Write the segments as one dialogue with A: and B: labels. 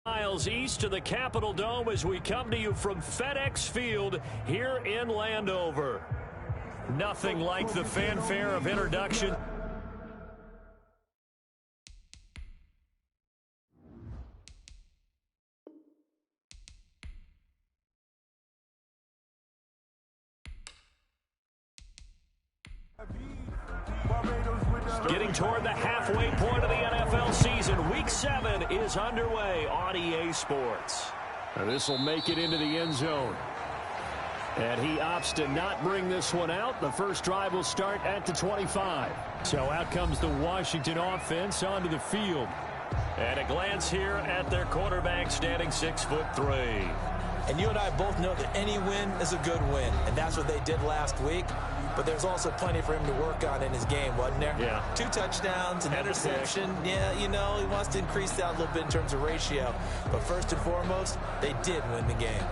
A: Miles east of the Capitol Dome as we come to you from FedEx Field here in Landover. Nothing like the fanfare of introduction. Getting toward the halfway point of the NFL season. Week 7 is underway on EA Sports. This will make it into the end zone. And he opts to not bring this one out. The first drive will start at the 25. So out comes the Washington offense onto the field. And a glance here at their quarterback standing 6'3".
B: And you and I both know that any win is a good win. And that's what they did last week. But there's also plenty for him to work on in his game, wasn't there?
A: Yeah.
B: 2 touchdowns, an interception. Yeah, you know, he wants to increase that a little bit in terms of ratio. But first and foremost, they did win the game.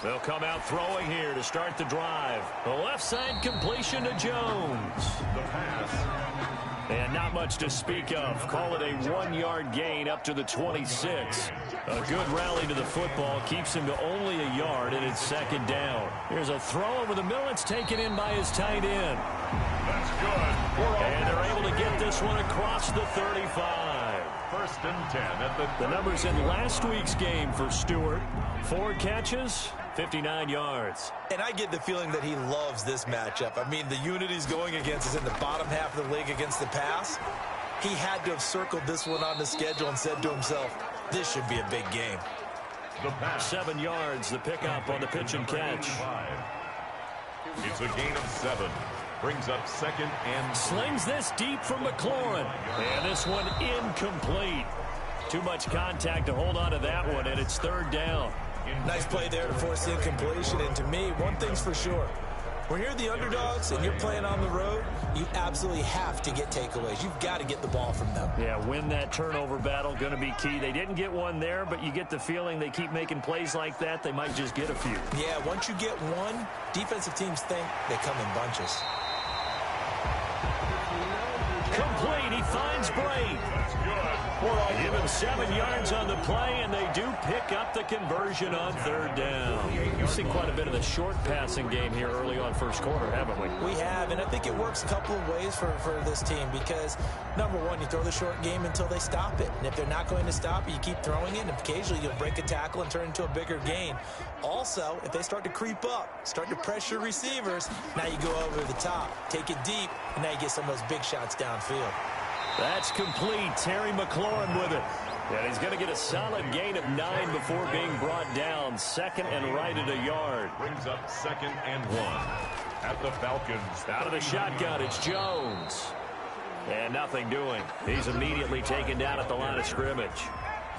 A: They'll come out throwing here to start the drive. The left side completion to Jones.
C: The pass.
A: And not much to speak of. Call it a 1-yard gain up to the 26. A good rally to the football keeps him to only a yard, and it's second down. Here's a throw over the middle. It's taken in by his tight end.
C: That's good.
A: And they're able to get this one across the 35.
C: First and 10 at
A: the numbers in last week's game for Stewart. 4 catches, 59 yards.
B: And I get the feeling that he loves this matchup. I mean, the unit he's going against is in the bottom half of the league against the pass. He had to have circled this one on the schedule and said to himself, this should be a big game.
C: The pass.
A: 7 yards, the pickup on the pitch and catch.
C: It's a gain of 7. Brings up second and...
A: Slings this deep from McLaurin. And this one incomplete. Too much contact to hold on to that one, and it's third down.
B: Nice play there to force the incompletion. And to me, one thing's for sure. When you're the underdogs and you're playing on the road, you absolutely have to get takeaways. You've got to get the ball from them.
A: Yeah, win that turnover battle, going to be key. They didn't get one there, but you get the feeling they keep making plays like that, they might just get a few.
B: Yeah, once you get one, defensive teams think they come in bunches.
A: Complete, he finds Brady.
C: That's good.
A: Give him 7 yards on the play, and they do pick up the conversion on third down. You've seen quite a bit of the short passing game here early on first quarter, haven't we?
B: We have, and I think it works a couple of ways for this team because, number one, you throw the short game until they stop it. And if they're not going to stop it, you keep throwing it, and occasionally you'll break a tackle and turn into a bigger gain. Also, if they start to creep up, start to pressure receivers, now you go over the top, take it deep, and now you get some of those big shots downfield.
A: That's complete. Terry McLaurin with it. And he's going to get a solid gain of 9 before being brought down. Second and right at a yard.
C: Brings up second and 1 at the Falcons.
A: Out of the shotgun, it's Jones. And nothing doing. He's immediately taken down at the line of scrimmage.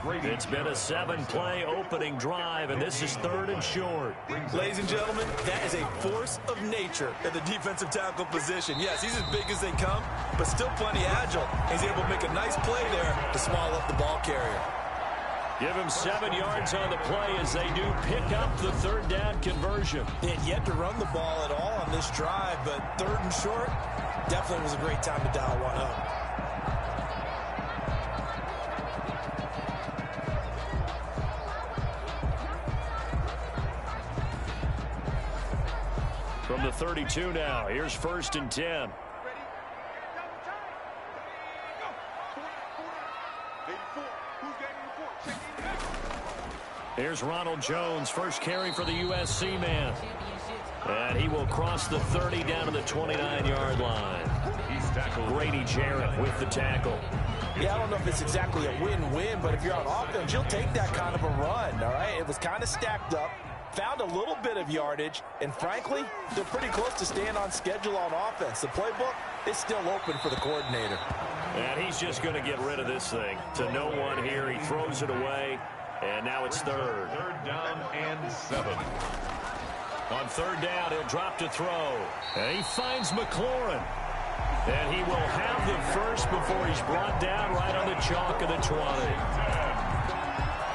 A: It's been a 7-play opening drive, and this is third and short.
B: Ladies and gentlemen, that is a force of nature at the defensive tackle position. Yes, he's as big as they come, but still plenty agile. He's able to make a nice play there to swallow up the ball carrier.
A: Give him 7 yards on the play as they do pick up the third down conversion.
B: They had yet to run the ball at all on this drive, but third and short definitely was a great time to dial one up.
A: From the 32 now, here's first and 10. Here's Ronald Jones, first carry for the USC man. And he will cross the 30 down to the 29-yard line.
C: He's tackled.
A: Grady Jarrett with the tackle.
B: Yeah, I don't know if it's exactly a win-win, but if you're on offense, you'll take that kind of a run, all right? It was kind of stacked up. Found a little bit of yardage, and frankly, they're pretty close to staying on schedule on offense. The playbook is still open for the coordinator.
A: And he's just going to get rid of this thing. To no one here, he throws it away, and now it's third.
C: Third down and 7.
A: On third down, he'll drop to throw. And he finds McLaurin. And he will have the first before he's brought down right on the chalk of the 20.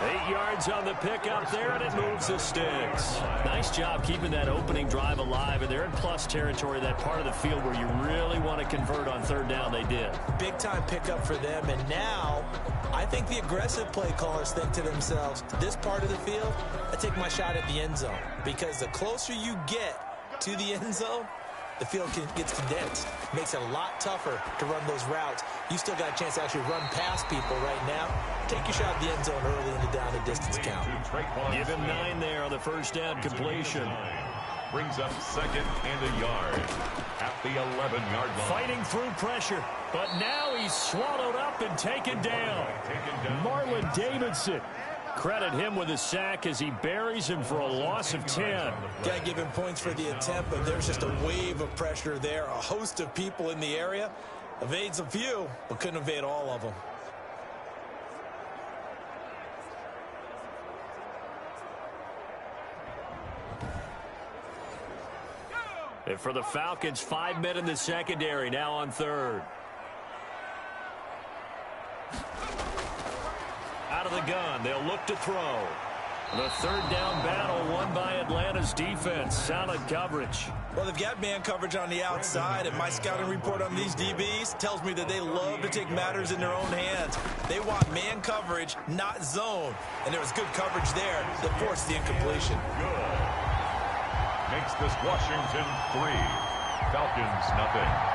A: 8 yards on the pickup there, and it moves the sticks. Nice job keeping that opening drive alive, and they're in plus territory, that part of the field where you really want to convert on third down. They did. Big-time pickup for them, and now I think the aggressive play callers think to themselves, this part of the field, I take my shot at the end zone, because the closer you get to the end zone, the field gets condensed. Makes it a lot tougher to run those routes. You still got a chance to actually run past people right now. Take your shot at the end zone early in the down and distance count. Give him 9 there on the first down completion.
C: Brings up second and a yard at the 11-yard line.
A: Fighting through pressure, but now he's swallowed up and taken down. Marlon Davidson. Credit him with a sack as he buries him for a loss of 10. Got to give him points for the attempt, but there's just a wave of pressure there. A host of people in the area. Evades a few, but couldn't evade all of them. And for the Falcons, 5 men in the secondary, now on third. Out of the gun, they'll look to throw. The third down battle won by Atlanta's defense. Solid coverage. Well, they've got man coverage on the outside, and my scouting report on these DBs tells me that they love to take matters in their own hands. They want man coverage, not zone. And there was good coverage there that forced the incompletion.
C: Good. Makes this Washington 3. Falcons nothing.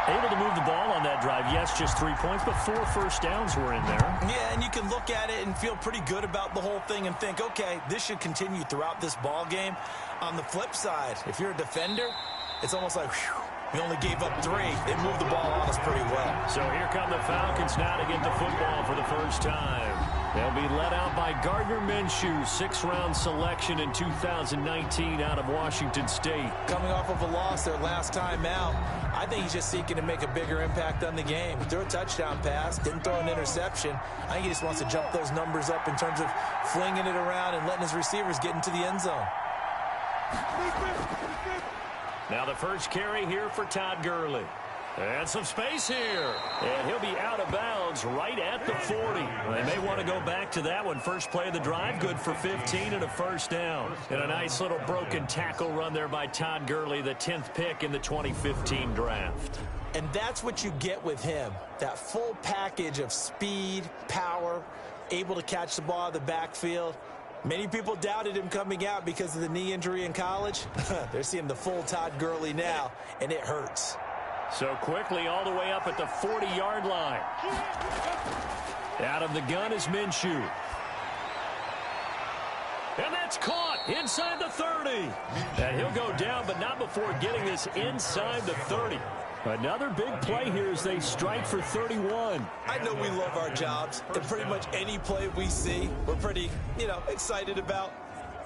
A: Able to move the ball on that drive. Yes, just 3 points, but 4 first downs were in there. Yeah, and you can look at it and feel pretty good about the whole thing and think, okay, this should continue throughout this ball game. On the flip side, if you're a defender, it's almost like, whew, we only gave up 3. They moved the ball on us pretty well. So here come the Falcons now to get the football for the first time. They'll be led out by Gardner Minshew, 6th-round selection in 2019 out of Washington State. Coming off of a loss their last time out, I think he's just seeking to make a bigger impact on the game. He threw a touchdown pass, didn't throw an interception. I think he just wants to jump those numbers up in terms of flinging it around and letting his receivers get into the end zone. Now the first carry here for Todd Gurley. And some space here. And he'll be out of bounds right at the 40. They may want to go back to that one. First play of the drive, good for 15 and a first down. And a nice little broken tackle run there by Todd Gurley, the 10th pick in the 2015 draft. And that's what you get with him. That full package of speed, power, able to catch the ball in the backfield. Many people doubted him coming out because of the knee injury in college. They're seeing the full Todd Gurley now, and it hurts. So quickly all the way up at the 40-yard line. Out of the gun is Minshew. And that's caught inside the 30. And he'll go down, but not before getting this inside the 30. Another big play here as they strike for 31. I know we love our jobs, and pretty much any play we see, we're pretty, excited about.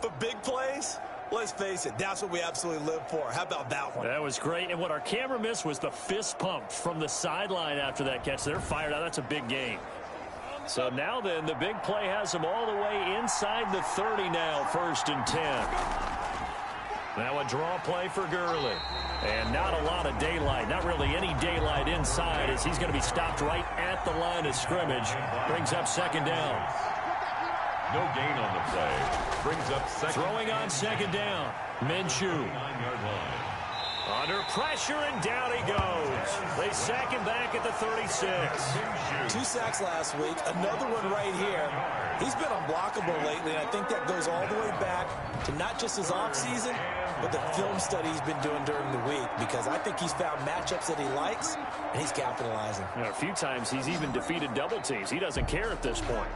A: But big plays, let's face it, that's what we absolutely live for. How about that one? That was great, and what our camera missed was the fist pump from the sideline after that catch. They're fired out. That's a big gain. So now then, the big play has them all the way inside the 30 now, 1st and 10. Now a draw play for Gurley. And not a lot of daylight, not really any daylight inside as he's going to be stopped right at the line of scrimmage. Brings up 2nd down.
C: No gain on the play. Brings up second.
A: Throwing on 2nd down. Minshew.
C: 9-yard line.
A: Under pressure, and down he goes. They sack him back at the 36. 2 sacks last week, another one right here. He's been unblockable lately, and I think that goes all the way back to not just his offseason, but the film study he's been doing during the week, because I think he's found matchups that he likes, and he's capitalizing. A few times he's even defeated double teams. He doesn't care at this point.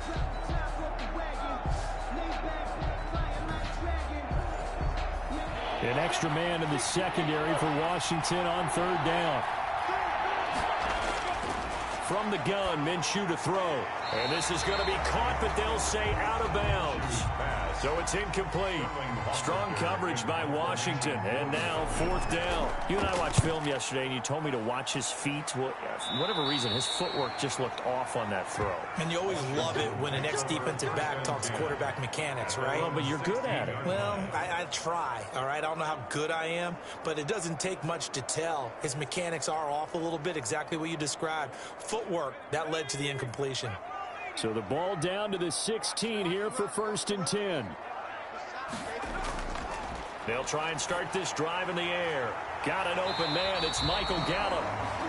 A: An extra man in the secondary for Washington on 3rd down. From the gun, Minshew to throw. And this is going to be caught, but they'll say out of bounds. So it's incomplete. Strong coverage by Washington. And now 4th down. You and I watched film yesterday, and you told me to watch his feet. Well, for whatever reason, his footwork just looked off on that throw.
B: And you always love it when an ex-defensive back talks quarterback mechanics, right?
A: Well, but you're good at it.
B: Well, I try, all right? I don't know how good I am, but it doesn't take much to tell. His mechanics are off a little bit, exactly what you described. Footwork, that led to the incompletion.
A: So the ball down to the 16 here for 1st and 10. They'll try and start this drive in the air. Got an open man. It's Michael Gallup.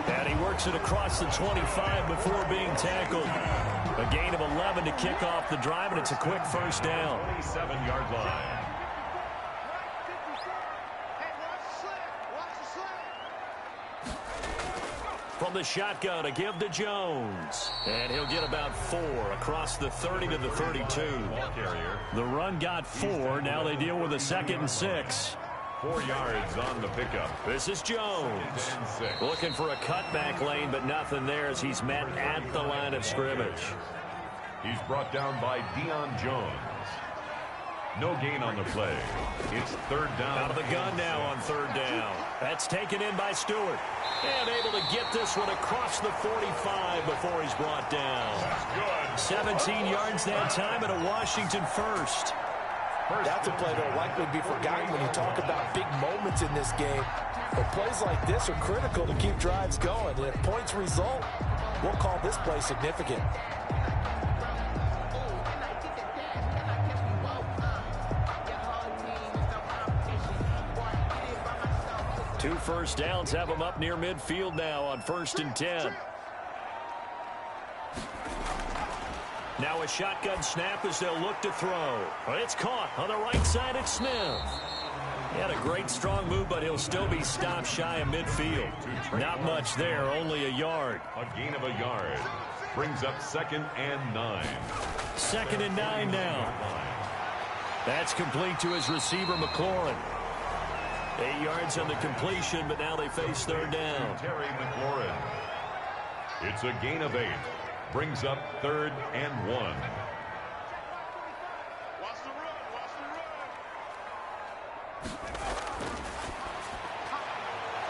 A: And he works it across the 25 before being tackled. A gain of 11 to kick off the drive, and it's a quick 1st down.
C: 27-yard line.
A: From the shotgun, a give to Jones. And he'll get about 4 across the 30 to the 32. The run got 4. Now they deal with a 2nd and 6.
C: 4 yards on the pickup.
A: This is Jones. Looking for a cutback lane, but nothing there as he's met at the line of scrimmage.
C: He's brought down by Deion Jones. No gain on the play. It's 3rd down.
A: Out of the gun now on 3rd down. That's taken in by Stewart. And able to get this one across the 45 before he's brought down. 17 yards that time and a Washington first.
B: That's a play that will likely be forgotten when you talk about big moments in this game. But plays like this are critical to keep drives going. And if points result, we'll call this play significant.
A: 2 first downs have them up near midfield now on 1st and 10. Now a shotgun snap as they'll look to throw. It's caught on the right side at Smith. He had a great strong move, but he'll still be stopped shy of midfield. Not much there, only a yard.
C: A gain of a yard. Brings up 2nd and 9.
A: 2nd and 9 now. That's complete to his receiver, McLaurin. 8 yards on the completion, but now they face 3rd down.
C: Terry McLaurin. It's a gain of 8. Brings up 3rd and 1.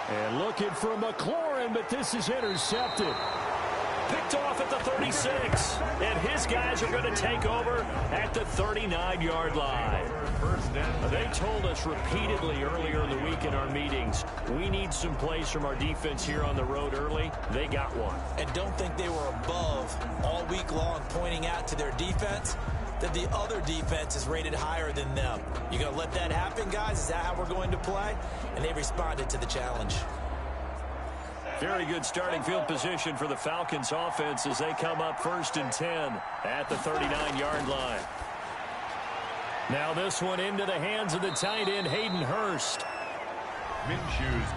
A: And looking for McLaurin, but this is intercepted. Picked off at the 36. And his guys are going to take over at the 39-yard line. They told us repeatedly earlier in the week in our meetings, we need some plays from our defense here on the road early. They got one.
B: And don't think they were above all week long pointing out to their defense that the other defense is rated higher than them. You going to let that happen, guys? Is that how we're going to play? And they responded to the challenge.
A: Very good starting field position for the Falcons offense as they come up 1st and 10 at the 39-yard line. Now this one into the hands of the tight end, Hayden Hurst.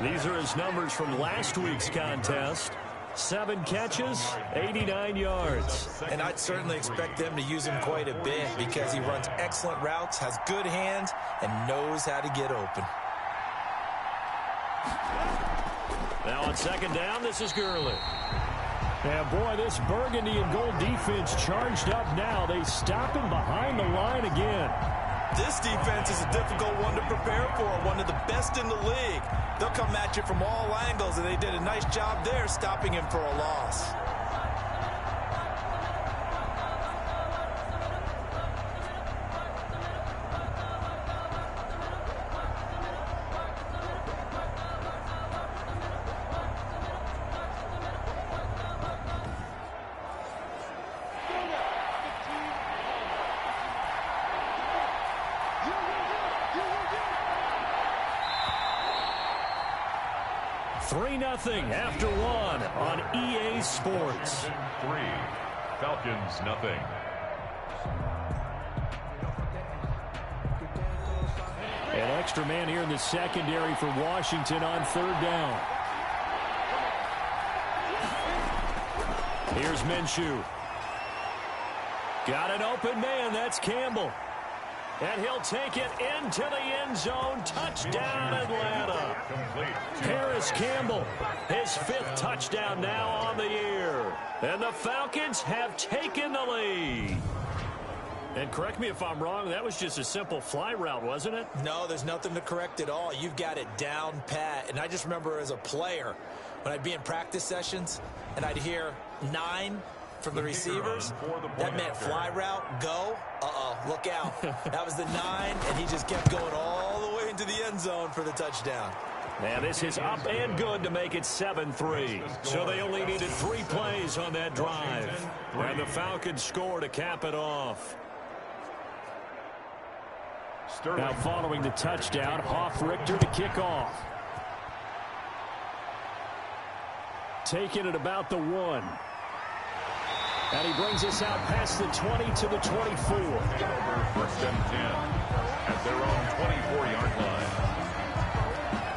A: These are his numbers from last week's contest. 7 catches, 89 yards.
B: And I'd certainly expect them to use him quite a bit because he runs excellent routes, has good hands, and knows how to get open.
A: Now on 2nd down, this is Gurley. And boy, this burgundy and gold defense charged up now. They stop him behind the line again.
B: This defense is a difficult one to prepare for, one of the best in the league. They'll come at you from all angles, and they did a nice job there stopping him for a loss.
A: After 1 on EA Sports.
C: 3, Falcons nothing.
A: An extra man here in the secondary for Washington on 3rd down. Here's Minshew. Got an open man. That's Campbell. And he'll take it into the end zone. Touchdown, Atlanta. Paris Campbell, his 5th touchdown now on the year. And the Falcons have taken the lead. And correct me if I'm wrong, that was just a simple fly route, wasn't it?
B: No, there's nothing to correct at all. You've got it down pat. And I just remember as a player, when I'd be in practice sessions and I'd hear 9 from the receivers, that meant fly route, go, look out. That was the 9, and he just kept going all the way into the end zone for the touchdown.
A: Now this is up and good to make it 7-3. So they only needed 3 plays on that drive. And the Falcons score to cap it off. Now following the touchdown, Hoff-Richter to kick off. Taking it about the 1. And he brings us out past the 20 to the 24.
C: First and 10 at their own 24-yard line.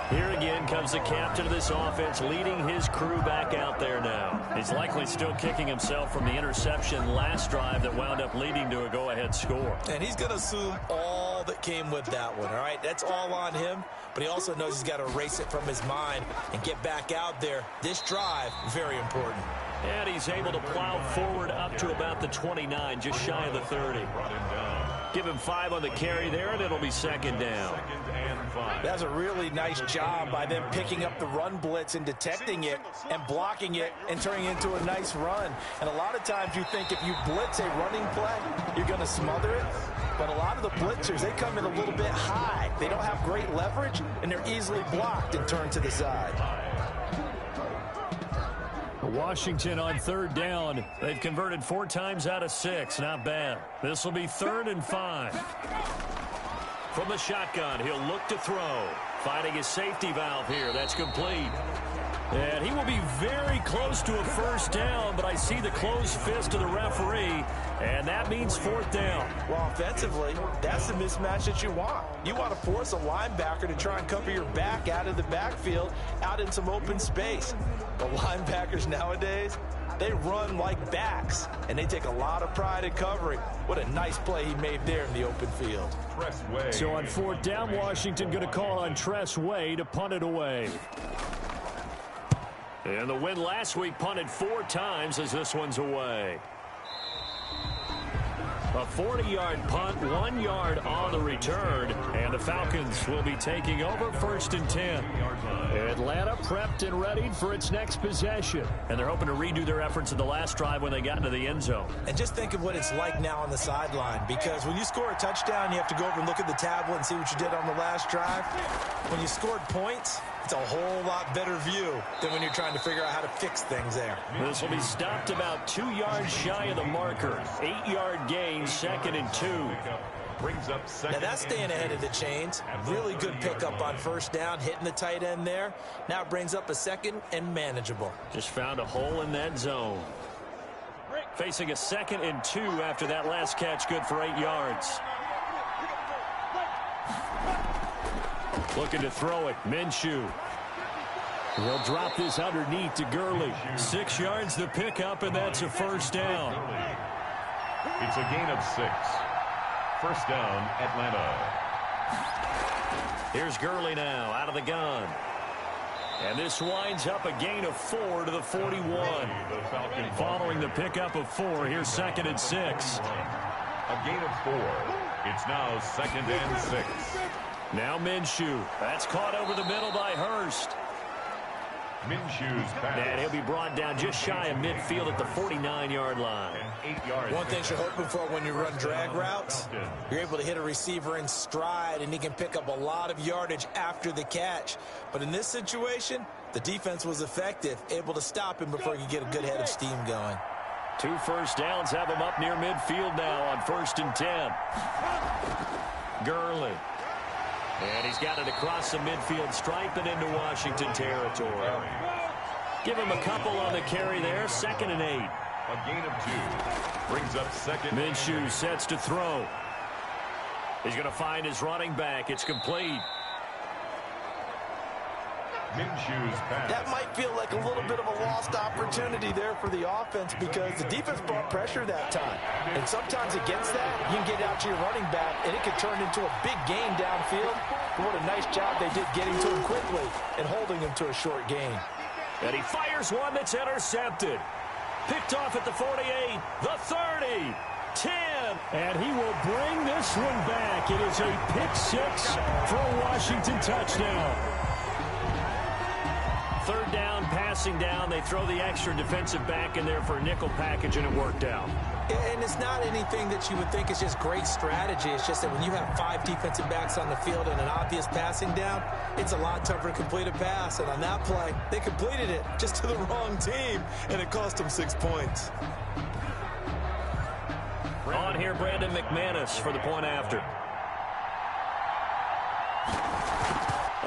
A: Here again comes the captain of this offense, leading his crew back out there now. He's likely still kicking himself from the interception last drive that wound up leading to a go-ahead score.
B: And he's going to assume all that came with that one, all right? That's all on him, but he also knows he's got to erase it from his mind and get back out there. This drive, very important.
A: And he's able to plow forward up to about the 29, just shy of the 30. Give him 5 on the carry there, and it'll be second down.
B: That's a really nice job by them picking up the run blitz and detecting it and blocking it and turning it into a nice run. And a lot of times you think if you blitz a running play, you're going to smother it. But a lot of the blitzers, they come in a little bit high. They don't have great leverage, and they're easily blocked and turned to the side.
A: Washington on third down. They've converted 4 times out of 6. Not bad. This will be 3rd and 5. From the shotgun, he'll look to throw. Finding his safety valve here. That's complete. And he will be very close to a first down, but I see the closed fist of the referee, and that means 4th down.
B: Well, offensively, that's the mismatch that you want. You want to force a linebacker to try and cover your back out of the backfield, out in some open space. The linebackers nowadays, they run like backs, and they take a lot of pride in covering. What a nice play he made there in the open field.
A: So on 4th down, Washington going to call on Tress Way to punt it away. And the win last week punted 4 times as this one's away. A 40-yard punt, 1 yard on the return, and the Falcons will be taking over 1st and 10. Atlanta prepped and ready for its next possession, and they're hoping to redo their efforts in the last drive when they got into the end zone.
B: And just think of what it's like now on the sideline, because when you score a touchdown, you have to go over and look at the tablet and see what you did on the last drive. When you scored points, it's a whole lot better view than when you're trying to figure out how to fix things there.
A: This will be stopped about 2 yards shy of the marker. 8-yard gain, 2nd and 2.
C: Brings up second.
B: Now that's staying ahead of the chains. Really good pickup on first down, hitting the tight end there. Now it brings up a 2nd and manageable.
A: Just found a hole in that zone. Facing a 2nd and 2 after that last catch, good for 8 yards. Looking to throw it, Minshew. He'll drop this underneath to Gurley. 6 yards the pickup, and that's a first down.
C: It's a gain of 6. First down, Atlanta.
A: Here's Gurley now, out of the gun. And this winds up a gain of 4 to the 41. Following the pickup of 4, here's 2nd and 6.
C: A gain of 4. It's now 2nd and 6.
A: Now Minshew. That's caught over the middle by Hurst.
C: Minshew's pass.
A: And he'll be brought down just shy of midfield at the 49-yard line.
C: 8 yards.
B: One thing you're hoping for when you run drag routes, you're able to hit a receiver in stride, and he can pick up a lot of yardage after the catch. But in this situation, the defense was effective, able to stop him before he could get a good head of steam going.
A: 2 first downs have him up near midfield now on 1st and 10. Gurley. And he's got it across the midfield stripe and into Washington territory. Give him a couple on the carry there. 2nd and 8.
C: A gain of 2. Brings up 2nd.
A: Minshew sets to throw. He's going to find his running back. It's complete.
C: Minshew's pass.
B: That might feel like a little bit of a lost opportunity there for the offense because the defense brought pressure that time. And sometimes against that, you can get out to your running back, and it could turn into a big gain downfield. But what a nice job they did getting to him quickly and holding him to a short gain.
A: And he fires one that's intercepted. Picked off at the 48, the 30, 10, And he will bring this one back. It is a pick six for a Washington touchdown. Third down, passing down. They throw the extra defensive back in there for a nickel package, and it worked out.
B: And it's not anything that you would think is just great strategy. It's just that when you have 5 defensive backs on the field and an obvious passing down, it's a lot tougher to complete a pass. And on that play, they completed it just to the wrong team, and it cost them 6 points.
A: On here, Brandon McManus for the point after.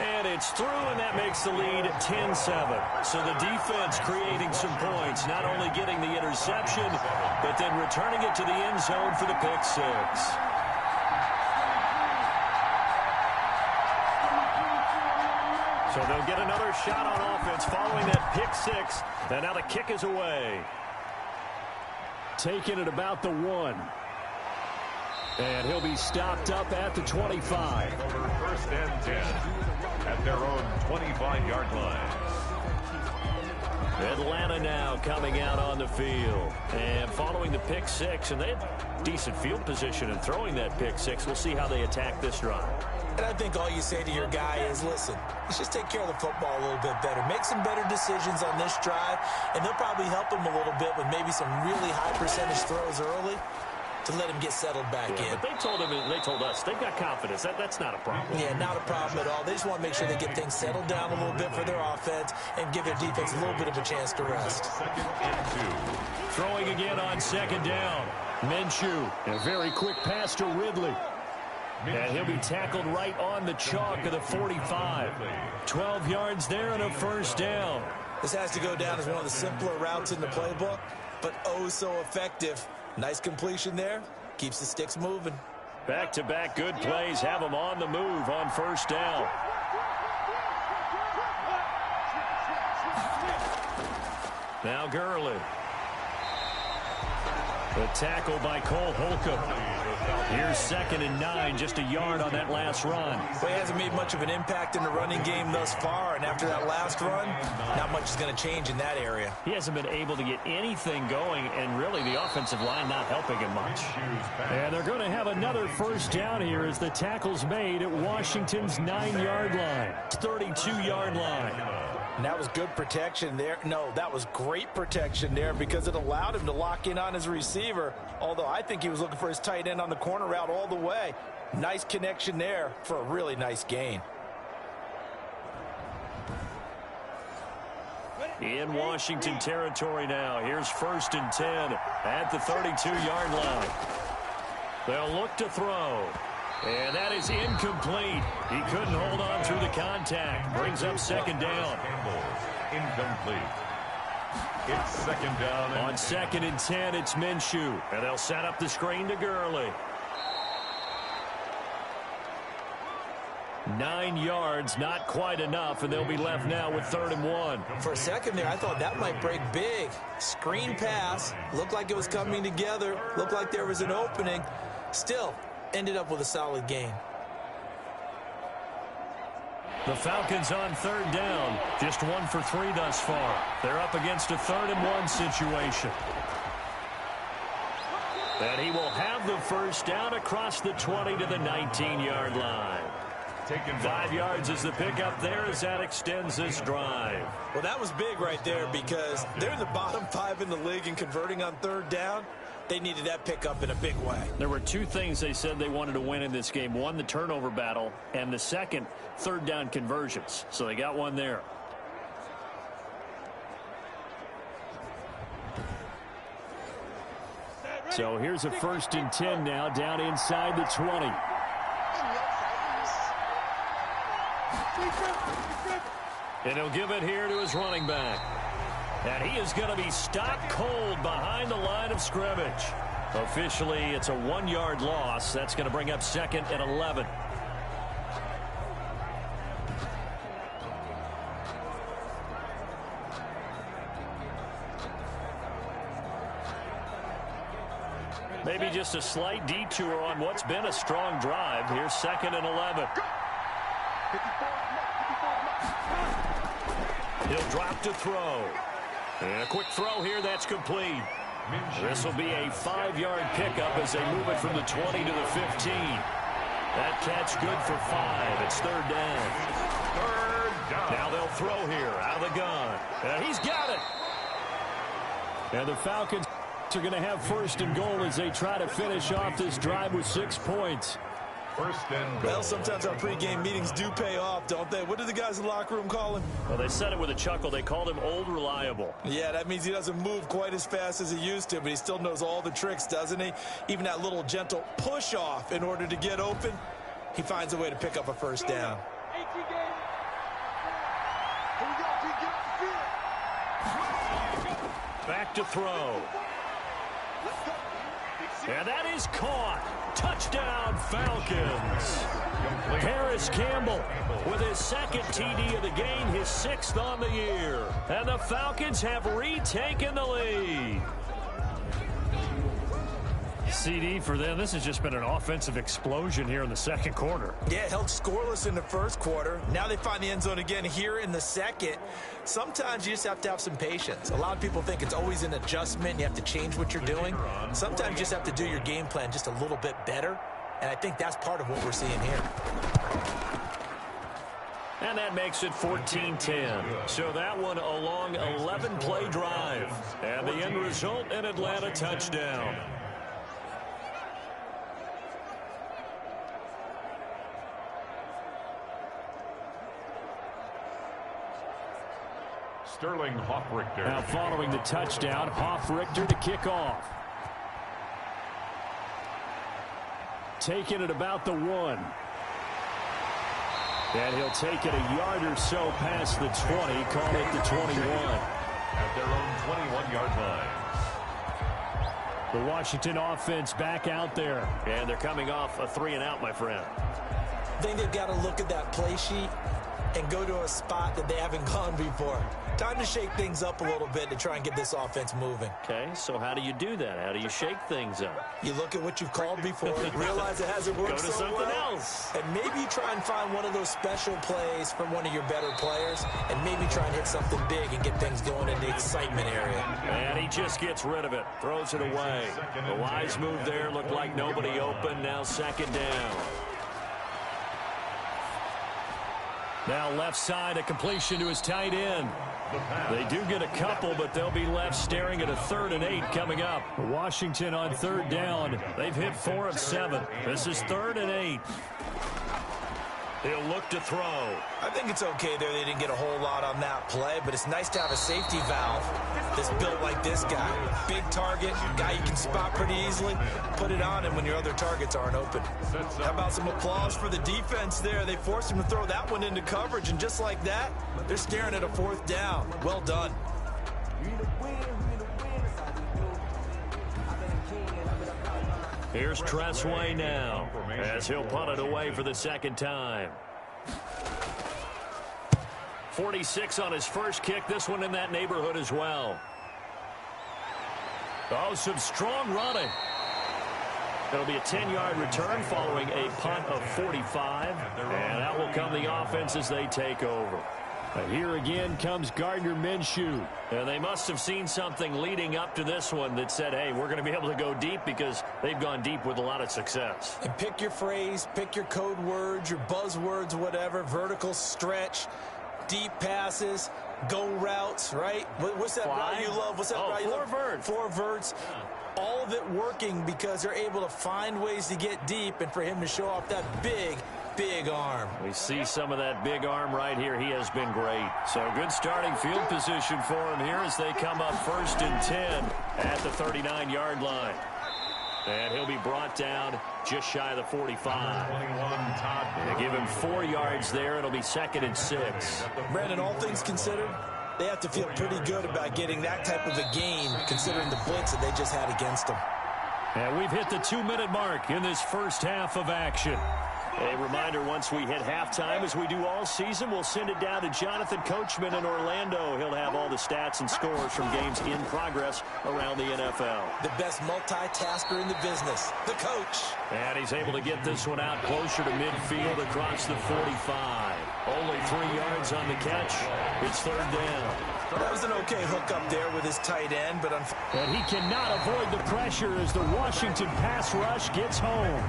A: And it's through, and that makes the lead 10-7. So the defense creating some points, not only getting the interception, but then returning it to the end zone for the pick six. So they'll get another shot on offense following that pick six, and now the kick is away. Taking it about the 1. And he'll be stopped up at the 25.
C: Over first and 10 at their own 25-yard line.
A: Atlanta now coming out on the field. And following the pick six, and they had decent field position in throwing that pick six. We'll see how they attack this drive.
B: And I think all you say to your guy is, listen, let's just take care of the football a little bit better. Make some better decisions on this drive, and they'll probably help him a little bit with maybe some really high percentage throws early to let him get settled back in.
A: But they told him, and they told us, they've got confidence. That's not a problem.
B: Yeah, not a problem at all. They just want to make sure they get things settled down a little bit for their offense and give their defense a little bit of a chance to rest.
C: Second and 2.
A: Throwing again on second down. Minshew, a very quick pass to Ridley. And he'll be tackled right on the chalk of the 45. 12 yards there and a first down.
B: This has to go down as one of the simpler routes in the playbook, but oh so effective. Nice completion there. Keeps the sticks moving.
A: Back-to-back good plays have them on the move on first down. Now Gurley. The tackle by Cole Holcomb. Here's 2nd and 9, just a yard on that last run.
B: Well, he hasn't made much of an impact in the running game thus far, and after that last run, not much is going to change in that area.
A: He hasn't been able to get anything going, and really the offensive line not helping him much. And they're going to have another first down here as the tackle's made at Washington's 9-yard line. 32-yard line.
B: And that was good protection there. No, that was great protection there because it allowed him to lock in on his receiver, although I think he was looking for his tight end on the corner route all the way. Nice connection there for a really nice gain.
A: In Washington territory now. Here's 1st and 10 at the 32-yard line. They'll look to throw. And that is incomplete. He couldn't hold on through the contact. Brings up 2nd down.
C: Incomplete. It's 2nd down.
A: On 2nd and 10, it's Minshew. And they'll set up the screen to Gurley. 9 yards, not quite enough, and they'll be left now with 3rd and 1.
B: For a second there, I thought that might break big. Screen pass. Looked like it was coming together. Looked like there was an opening. Still, ended up with a solid gain.
A: The Falcons on 3rd down. Just 1 for 3 thus far. They're up against a 3rd and 1 situation. And he will have the first down across the 20 to the 19-yard line. 5 yards is the pickup there as that extends this drive.
B: Well, that was big right there because they're in the bottom 5 in the league in converting on 3rd down. They needed that pickup in a big way.
A: There were 2 things they said they wanted to win in this game. One, the turnover battle, and the second, 3rd down conversions. So they got one there. So here's a 1st and 10 now down inside the 20. And he'll give it here to his running back. And he is going to be stopped cold behind the line of scrimmage. Officially, it's a 1-yard loss. That's going to bring up 2nd and 11. Maybe just a slight detour on what's been a strong drive. Here's 2nd and 11. He'll drop to throw. And a quick throw here, that's complete. This will be a 5-yard pickup as they move it from the 20 to the 15. That catch good for 5. It's third down.
C: Third down.
A: Now they'll throw here out of the gun. And he's got it. And the Falcons are going to have first and goal as they try to finish off this drive with 6 points.
C: First and goal.
B: Well, sometimes our pregame meetings do pay off, don't they? What do the guys in the locker room call him?
A: Well, they said it with a chuckle. They called him Old Reliable.
B: Yeah, that means he doesn't move quite as fast as he used to, but he still knows all the tricks, doesn't he? Even that little gentle push-off in order to get open, he finds a way to pick up a first down.
A: Back to throw. And that is caught. Touchdown, Falcons. Harris Campbell with his second TD of the game, his 6th on the year. And the Falcons have retaken the lead. CD for them. This has just been an offensive explosion here in the second quarter.
B: Yeah, held scoreless in the first quarter. Now they find the end zone again here in the second. Sometimes you just have to have some patience. A lot of people think it's always an adjustment. You have to change what you're doing. Sometimes you just have to do your game plan just a little bit better. And I think that's part of what we're seeing here.
A: And that makes it 14-10. So that one a long 11-play drive. And the end result, an Atlanta touchdown.
C: Sterling Hoffrichter.
A: Now following the touchdown, Hoffrichter to kick off. Taking it about the 1. And he'll take it a yard or so past the 20, call it the 21.
C: At their own 21-yard line.
A: The Washington offense back out there. And they're coming off a 3-and-out, my friend.
B: I think they've got to look at that play sheet and go to a spot that they haven't gone before. Time to shake things up a little bit to try and get this offense moving.
A: Okay, so how do you do that? How do you shake things up?
B: You look at what you've called before, realize it hasn't worked
A: Go to
B: so
A: something
B: well,
A: else.
B: and maybe try and find one of those special plays from one of your better players, and maybe try and hit something big and get things going in the excitement area.
A: And he just gets rid of it, throws it away. The wise move there, looked like nobody open, now second down. Now left side, a completion to his tight end. They do get a couple, but they'll be left staring at a 3rd and 8 coming up. Washington on 3rd down. They've hit 4 of 7. This is 3rd and 8. He'll look to throw.
B: I think it's okay there. They didn't get a whole lot on that play, but it's nice to have a safety valve that's built like this guy. Big target, guy you can spot pretty easily. Put it on him when your other targets aren't open. How about some applause for the defense there? They forced him to throw that one into coverage, and just like that, they're staring at a 4th down. Well done.
A: Here's Tressway now as he'll punt it away for the second time. 46 on his first kick. This one in that neighborhood as well. Oh, some strong running. It'll be a 10-yard return following a punt of 45. And out will come the offense as they take over. Here again comes Gardner Minshew. And they must have seen something leading up to this one that said, hey, we're going to be able to go deep, because they've gone deep with a lot of success.
B: And pick your phrase, pick your code words, your buzzwords, whatever. Vertical stretch, deep passes, go routes, right? What's that route you love? What's that route you love?
A: 4 verts.
B: 4 verts. All of it working because they're able to find ways to get deep, and for him to show off that big arm.
A: We see some of that big arm right here. He has been great. So good starting field position for him here as they come up 1st and 10 at the 39-yard line. And he'll be brought down just shy of the 45. They give him 4 yards there. It'll be 2nd and 6.
B: Brandon, all things considered, they have to feel pretty good about getting that type of a gain, considering the blitz that they just had against them.
A: And we've hit the 2-minute mark in this first half of action. A reminder, once we hit halftime, as we do all season, we'll send it down to Jonathan Coachman in Orlando. He'll have all the stats and scores from games in progress around the NFL.
B: The best multitasker in the business, the coach.
A: And he's able to get this one out closer to midfield across the 45. Only 3 yards on the catch. It's 3rd down.
B: That was an okay hook up there with his tight end, but
A: and he cannot avoid the pressure as the Washington pass rush gets home.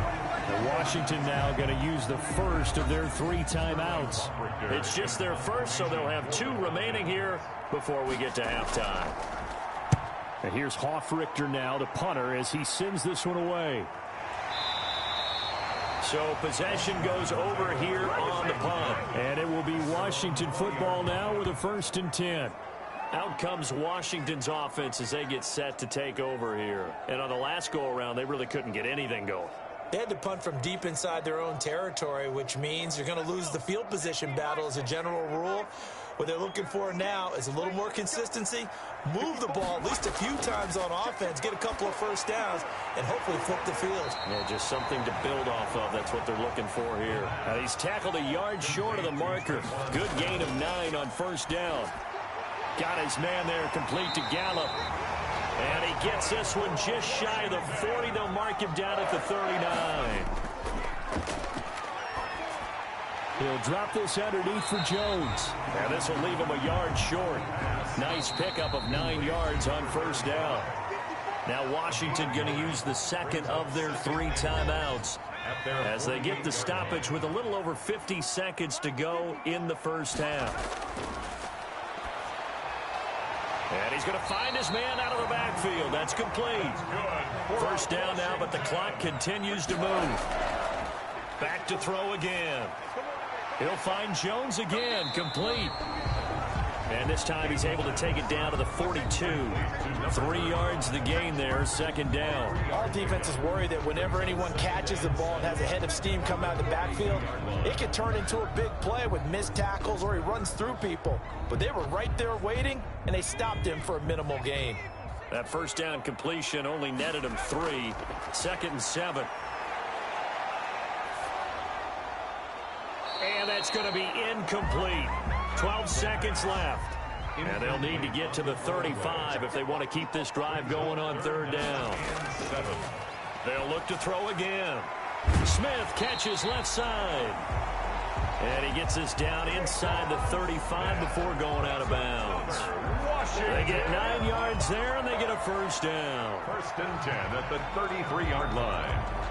A: And Washington now going to use the first of their 3 timeouts. It's just their first, so they'll have 2 remaining here before we get to halftime. And here's Hofrichter now, the punter, as he sends this one away. So possession goes over here on the punt. And it will be Washington football now with a 1st and 10. Out comes Washington's offense as they get set to take over here. And on the last go-around, they really couldn't get anything going.
B: They had to punt from deep inside their own territory, which means you're going to lose the field position battle as a general rule. What they're looking for now is a little more consistency, move the ball at least a few times on offense, get a couple of first downs, and hopefully flip the field.
A: Yeah, just something to build off of. That's what they're looking for here. Now he's tackled a yard short of the marker. Good gain of 9 on 1st down. Got his man there complete to Gallup. And he gets this one just shy of the 40. They'll mark him down at the 39. He'll drop this underneath for Jones. And this will leave him a yard short. Nice pickup of 9 yards on 1st down. Now Washington going to use the 2nd of their 3 timeouts as they get the stoppage with a little over 50 seconds to go in the 1st half. And he's going to find his man out of the backfield. That's complete. 1st down now, but the clock continues to move. Back to throw again. He'll find Jones again, complete. And this time he's able to take it down to the 42. 3 yards the gain there, 2nd down.
B: All defenses worry that whenever anyone catches the ball and has a head of steam come out of the backfield, it can turn into a big play with missed tackles or he runs through people. But they were right there waiting, and they stopped him for a minimal gain.
A: That 1st down completion only netted him 3. 2nd and 7. And that's going to be incomplete. 12 seconds left. And they'll need to get to the 35 if they want to keep this drive going on 3rd down. They'll look to throw again. Smith catches left side. And he gets this down inside the 35 before going out of bounds. They get 9 yards there, and they get a 1st down.
C: 1st and 10 at the 33-yard line.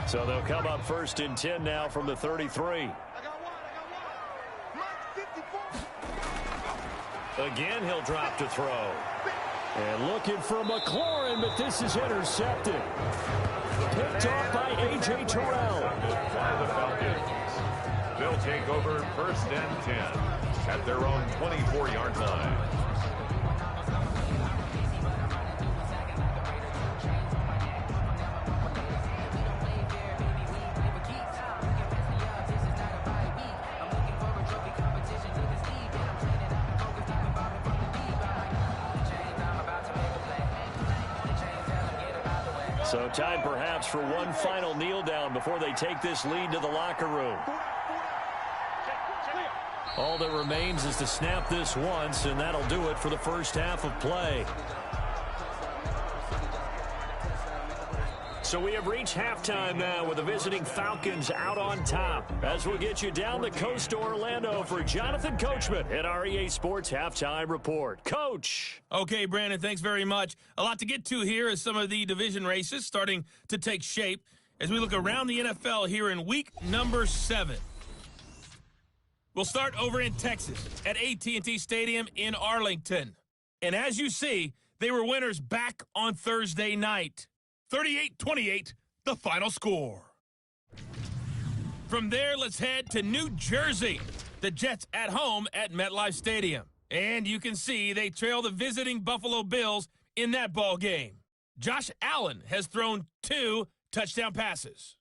A: So they'll come up 1st and 10 now from the 33. Again, he'll drop to throw. And looking for McLaurin, but this is intercepted. Picked off by A.J. Terrell.
C: The Falcons. They'll take over 1st and 10 at their own 24-yard line.
A: So time perhaps for one final kneel down before they take this lead to the locker room. All that remains is to snap this once, and that'll do it for the 1st half of play. So we have reached halftime now with the visiting Falcons out on top. As we'll get you down the coast to Orlando for Jonathan Coachman at our EA Sports Halftime Report. Coach.
D: Okay, Brandon, thanks very much. A lot to get to here as some of the division races starting to take shape as we look around the NFL here in week number 7. We'll start over in Texas at AT&T Stadium in Arlington. And as you see, they were winners back on Thursday night. 38-28, the final score. From there, let's head to New Jersey. The Jets at home at MetLife Stadium. And you can see they trail the visiting Buffalo Bills in that ball game. Josh Allen has thrown 2 touchdown passes.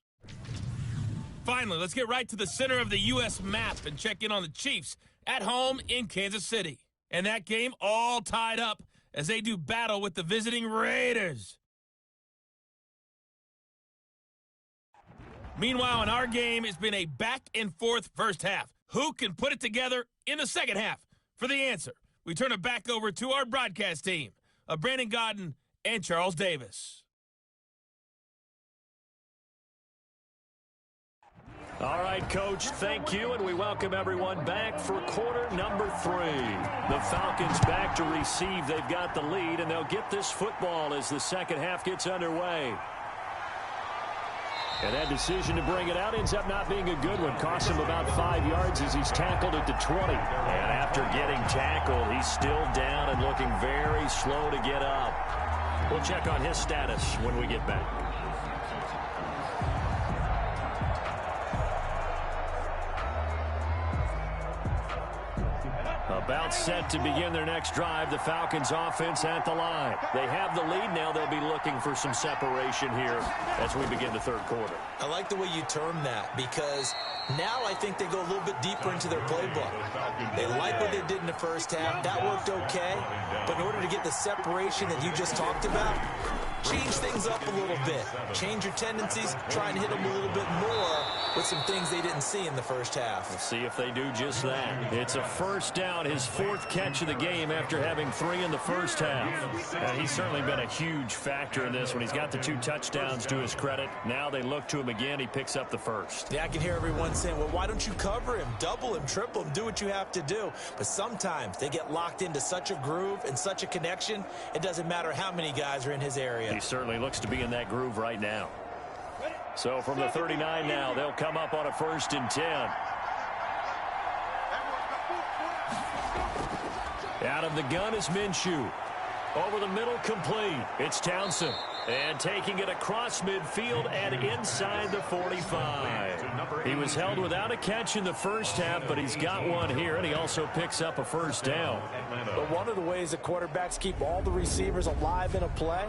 D: Finally, let's get right to the center of the U.S. map and check in on the Chiefs at home in Kansas City. And that game all tied up as they do battle with the visiting Raiders. Meanwhile, in our game, it's been a back-and-forth first half. Who can put it together in the second half? For the answer, we turn it back over to our broadcast team of Brandon Godden and Charles Davis.
A: All right, Coach, thank you, and we welcome everyone back for quarter number 3. The Falcons back to receive. They've got the lead, and they'll get this football as the second half gets underway. And that decision to bring it out ends up not being a good one. Costs him about 5 yards as he's tackled at the 20. And after getting tackled, he's still down and looking very slow to get up. We'll check on his status when we get back. About set to begin their next drive, the Falcons offense at the line. They have the lead now. They'll be looking for some separation here as we begin the third quarter.
B: I like the way you term that, because now I think they go a little bit deeper into their playbook. They like what they did in the first half. That worked okay. But in order to get the separation that you just talked about, change things up a little bit. Change your tendencies, try and hit them a little bit more with some things they didn't see in the first half.
A: We'll see if they do just that. It's a first down, his 4th catch of the game after having 3 in the first half. He's certainly been a huge factor in this when he's got the 2 touchdowns to his credit. Now they look to him again. He picks up the first.
B: Yeah, I can hear everyone saying, well, why don't you cover him, double him, triple him, do what you have to do. But sometimes they get locked into such a groove and such a connection, it doesn't matter how many guys are in his area.
A: He certainly looks to be in that groove right now. So from the 39 now, they'll come up on a 1st and 10. Out of the gun is Minshew. Over the middle, complete. It's Townsend. And taking it across midfield and inside the 45. He was held without a catch in the first half, but he's got one here, and he also picks up a first down.
B: But one of the ways that quarterbacks keep all the receivers alive in a play,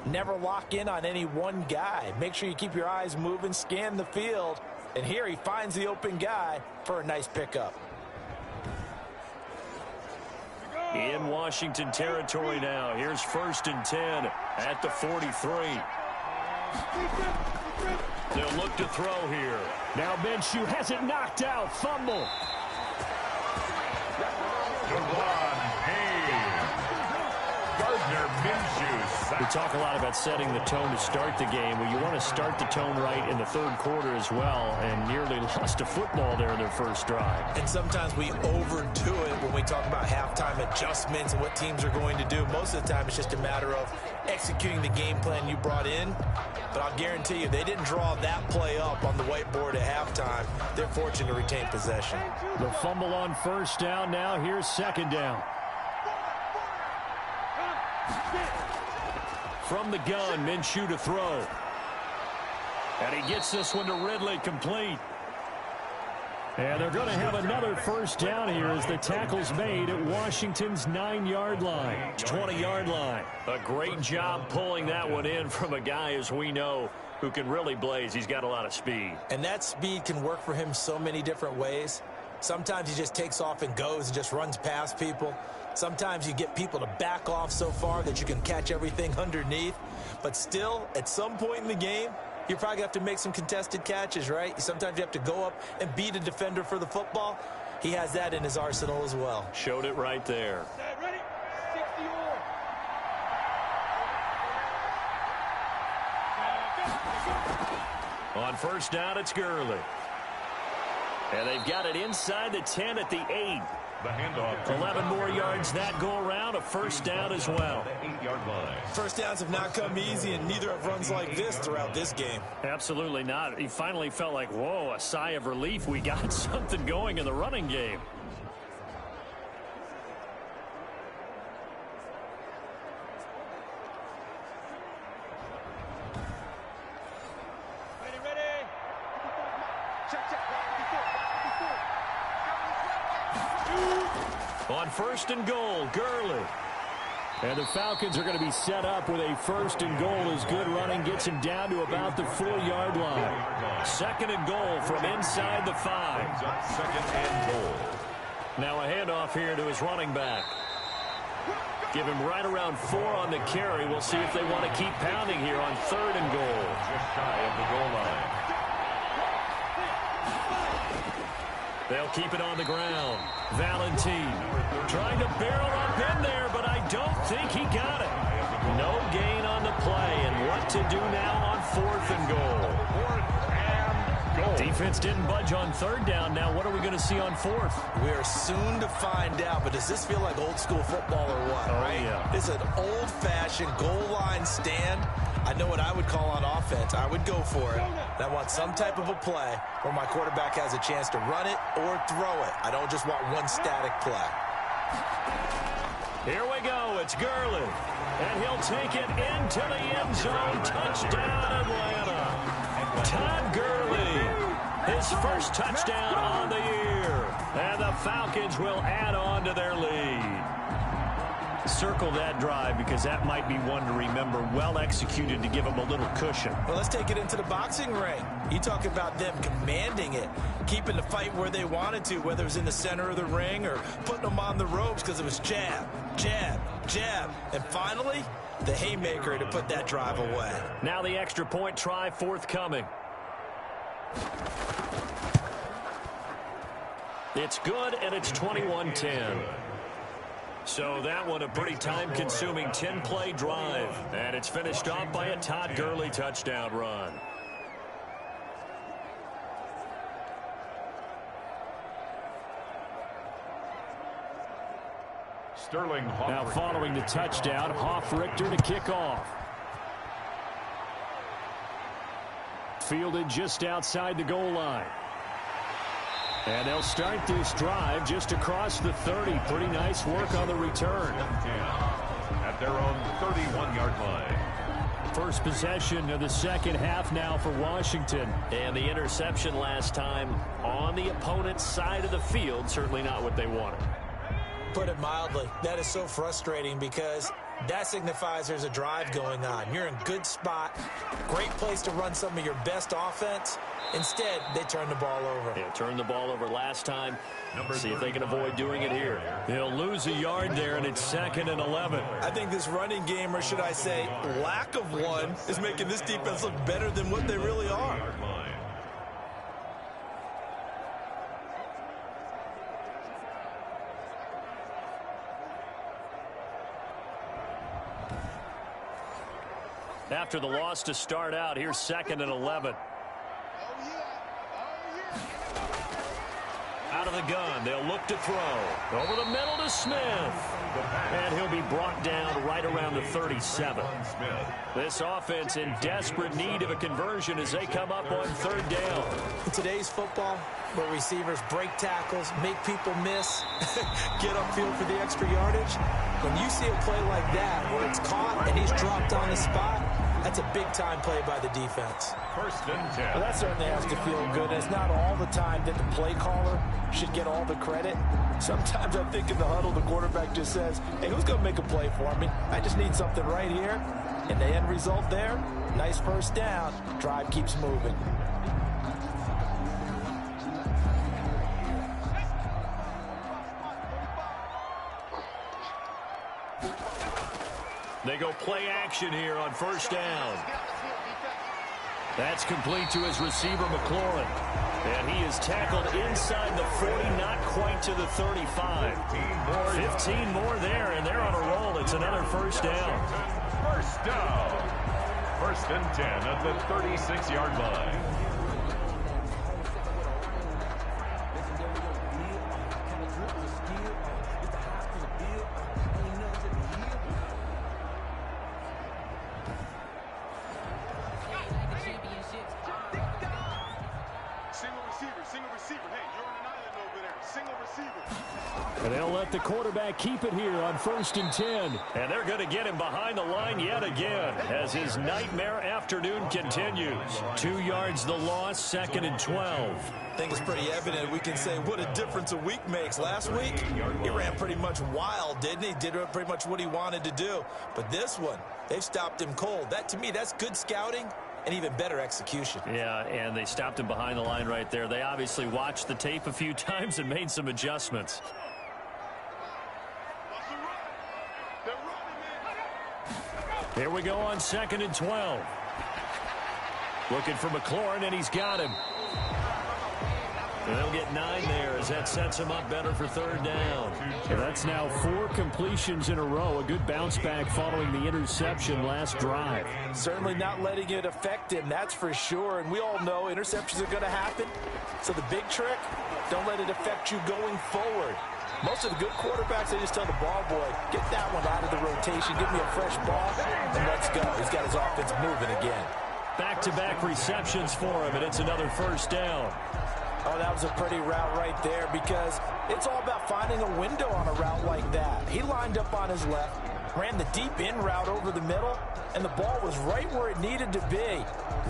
B: never lock in on any one guy. Make sure you keep your eyes moving, scan the field. And here he finds the open guy for a nice pickup.
A: In Washington territory now. Here's 1st and 10 at the 43. They'll look to throw here. Now Minshew has it knocked out. Fumble. We talk a lot about setting the tone to start the game. Well, you want to start the tone right in the third quarter as well, and nearly lost a football there in their first drive.
B: And sometimes we overdo it when we talk about halftime adjustments and what teams are going to do. Most of the time, it's just a matter of executing the game plan you brought in. But I'll guarantee you, they didn't draw that play up on the whiteboard at halftime. They're fortunate to retain possession.
A: The fumble on first down now. Here's 2nd down. From the gun, Minshew to throw. And he gets this one to Ridley, complete. And they're going to have another first down here as the tackle's made at Washington's 9-yard line. 20-yard line. A great job pulling that one in from a guy, as we know, who can really blaze. He's got a lot of speed.
B: And that speed can work for him so many different ways. Sometimes he just takes off and goes and just runs past people. Sometimes you get people to back off so far that you can catch everything underneath. But still, at some point in the game, you're probably going to have to make some contested catches, right? Sometimes you have to go up and beat a defender for the football. He has that in his arsenal as well.
A: Showed it right there.
E: Ready? 60
A: On first down, it's Gurley. And they've got it inside the 10 at the 8.
C: The handoff.
A: 11 more yards that go around, a first down as well.
C: The 8-yard line.
B: First downs have not come easy, and neither have runs like this throughout this game.
A: Absolutely not. He finally felt like, whoa, a sigh of relief. We got something going in the running game.
E: Ready. Check.
A: On 1st and goal, Gurley. And the Falcons are going to be set up with a 1st and goal as good running gets him down to about the 4-yard line. 2nd and goal from inside the 5.
C: 2nd and goal.
A: Now a handoff here to his running back. Give him right around 4 on the carry. We'll see if they want to keep pounding here on 3rd and goal.
C: Just shy of the goal line.
A: They'll keep it on the ground. Valentine trying to barrel up in there, but I don't think he got it. No gain on the play, and what to do now on 4th and goal. Defense didn't budge on 3rd down. Now what are we going to see on 4th?
B: We are soon to find out, but does this feel like old school football or what?
A: Oh,
B: right?
A: Yeah.
B: It's an old-fashioned goal line stand. I know what I would call on offense. I would go for it. And I want some type of a play where my quarterback has a chance to run it or throw it. I don't just want one static play.
A: Here we go. It's Gurley. And he'll take it into the end zone. Touchdown, Atlanta. Todd Gurley. His first touchdown on the year. And the Falcons will add on to their lead. Circle that drive because that might be one to remember. Well executed to give them a little cushion.
B: Well, let's take it into the boxing ring. You talk about them commanding it, keeping the fight where they wanted to, whether it was in the center of the ring or putting them on the ropes because it was jab, jab, jab. And finally, the haymaker to put that drive away.
A: Now the extra point try forthcoming. It's good, and it's 21-10. So that one a pretty time-consuming 10-play drive. And it's finished off by a Todd Gurley touchdown run.
C: Sterling Hoff.
A: Now following the touchdown, Hoff-Richter to kick off. Fielded just outside the goal line. And they'll start this drive just across the 30. Pretty nice work on the return.
C: At their own 31-yard line.
A: First possession of the second half now for Washington. And the interception last time on the opponent's side of the field. Certainly not what they wanted.
B: Put it mildly, that is so frustrating because that signifies there's a drive going on. You're in good spot, great place to run some of your best offense. Instead, they turn the ball over.
A: Yeah, turned the ball over last time. See if they can avoid doing it here. They'll lose a yard there, and it's 2nd and 11.
B: I think this running game, or should I say lack of one, is making this defense look better than what they really are.
A: After the loss to start out, here's 2nd and 11. Out of the gun, they'll look to throw. Over the middle to Smith. And he'll be brought down right around the 37. This offense in desperate need of a conversion as they come up on 3rd down.
B: In today's football, where receivers break tackles, make people miss, get upfield for the extra yardage, when you see a play like that where it's caught and he's dropped on the spot, that's a big-time play by the defense.
C: 1st and 10.
B: Well, that certainly has to feel good. It's not all the time that the play caller should get all the credit. Sometimes I think in the huddle, the quarterback just says, hey, who's going to make a play for me? I just need something right here. And the end result there, nice first down. Drive keeps moving.
A: They go play action here on 1st down. That's complete to his receiver, McLaurin. And he is tackled inside the 40, not quite to the 35. 15 more there, and they're on a roll. It's another 1st down.
C: 1st down. 1st and 10 at the 36-yard line.
A: And they'll let the quarterback keep it here on 1st and 10. And they're going to get him behind the line yet again as his nightmare afternoon continues. 2 yards the loss, 2nd and 12.
B: I think it's pretty evident. We can say what a difference a week makes. Last week, he ran pretty much wild, didn't he? Did pretty much what he wanted to do. But this one, they've stopped him cold. That, to me, that's good scouting and even better execution.
A: Yeah, and they stopped him behind the line right there. They obviously watched the tape a few times and made some adjustments. Here we go on 2nd and 12. Looking for McLaurin, and he's got him. And they'll get 9 there as that sets them up better for third down.
F: And that's now 4 completions in a row. A good bounce back following the interception last drive.
B: Certainly not letting it affect him, that's for sure. And we all know interceptions are going to happen. So the big trick, don't let it affect you going forward. Most of the good quarterbacks, they just tell the ball boy, get that one out of the rotation, give me a fresh ball, and let's go. He's got his offense moving again.
A: Back-to-back receptions for him, and it's another first down.
B: Oh, that was a pretty route right there because it's all about finding a window on a route like that. He lined up on his left, ran the deep in route over the middle, and the ball was right where it needed to be.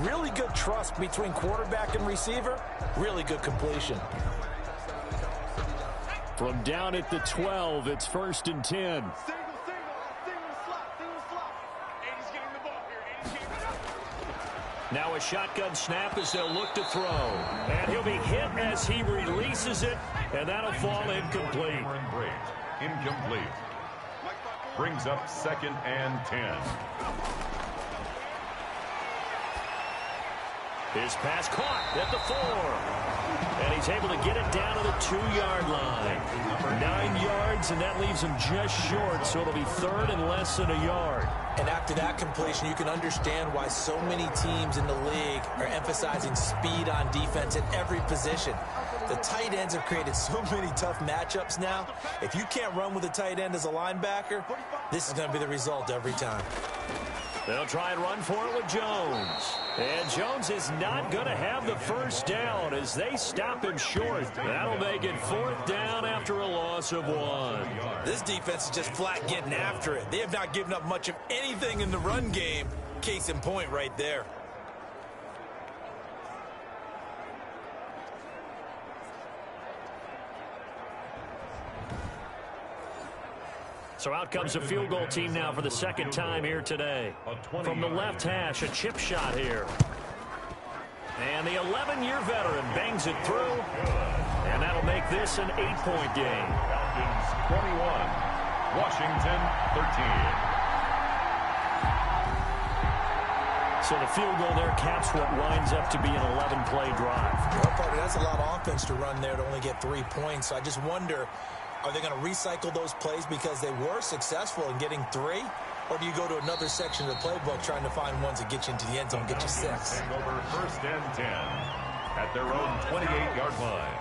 B: Really good trust between quarterback and receiver. Really good completion.
F: From down at the 12, it's 1st and 10.
E: Single slot. 80's getting the ball here. 80's getting the ball.
A: Now a shotgun snap as they'll look to throw. And he'll be hit as he releases it, and that'll fall incomplete.
C: Incomplete. Brings up 2nd and 10.
A: His pass caught at the 4. And he's able to get it down to the 2-yard line. 9 yards, and that leaves him just short, so it'll be 3rd and less than a yard.
B: And after that completion, you can understand why so many teams in the league are emphasizing speed on defense at every position. The tight ends have created so many tough matchups now. If you can't run with a tight end as a linebacker, this is going to be the result every time.
A: They'll try and run for it with Jones. And Jones is not going to have the first down as they stop him short. That'll make it 4th down after a loss of 1.
B: This defense is just flat getting after it. They have not given up much of anything in the run game. Case in point right there.
A: So out comes the field goal team now for the 2nd time here today. From the left hash, a chip shot here. And the 11-year veteran bangs it through. And that'll make this an 8-point game.
C: Falcons 21, Washington 13.
F: So the field goal there caps what winds up to be an 11-play drive.
B: Well, Parker, that's a lot of offense to run there to only get 3 points. So I just wonder, are they going to recycle those plays because they were successful in getting 3? Or do you go to another section of the playbook trying to find ones that get you into the end zone, get you 6?
C: Over 1st and 10 at their own 28-yard line.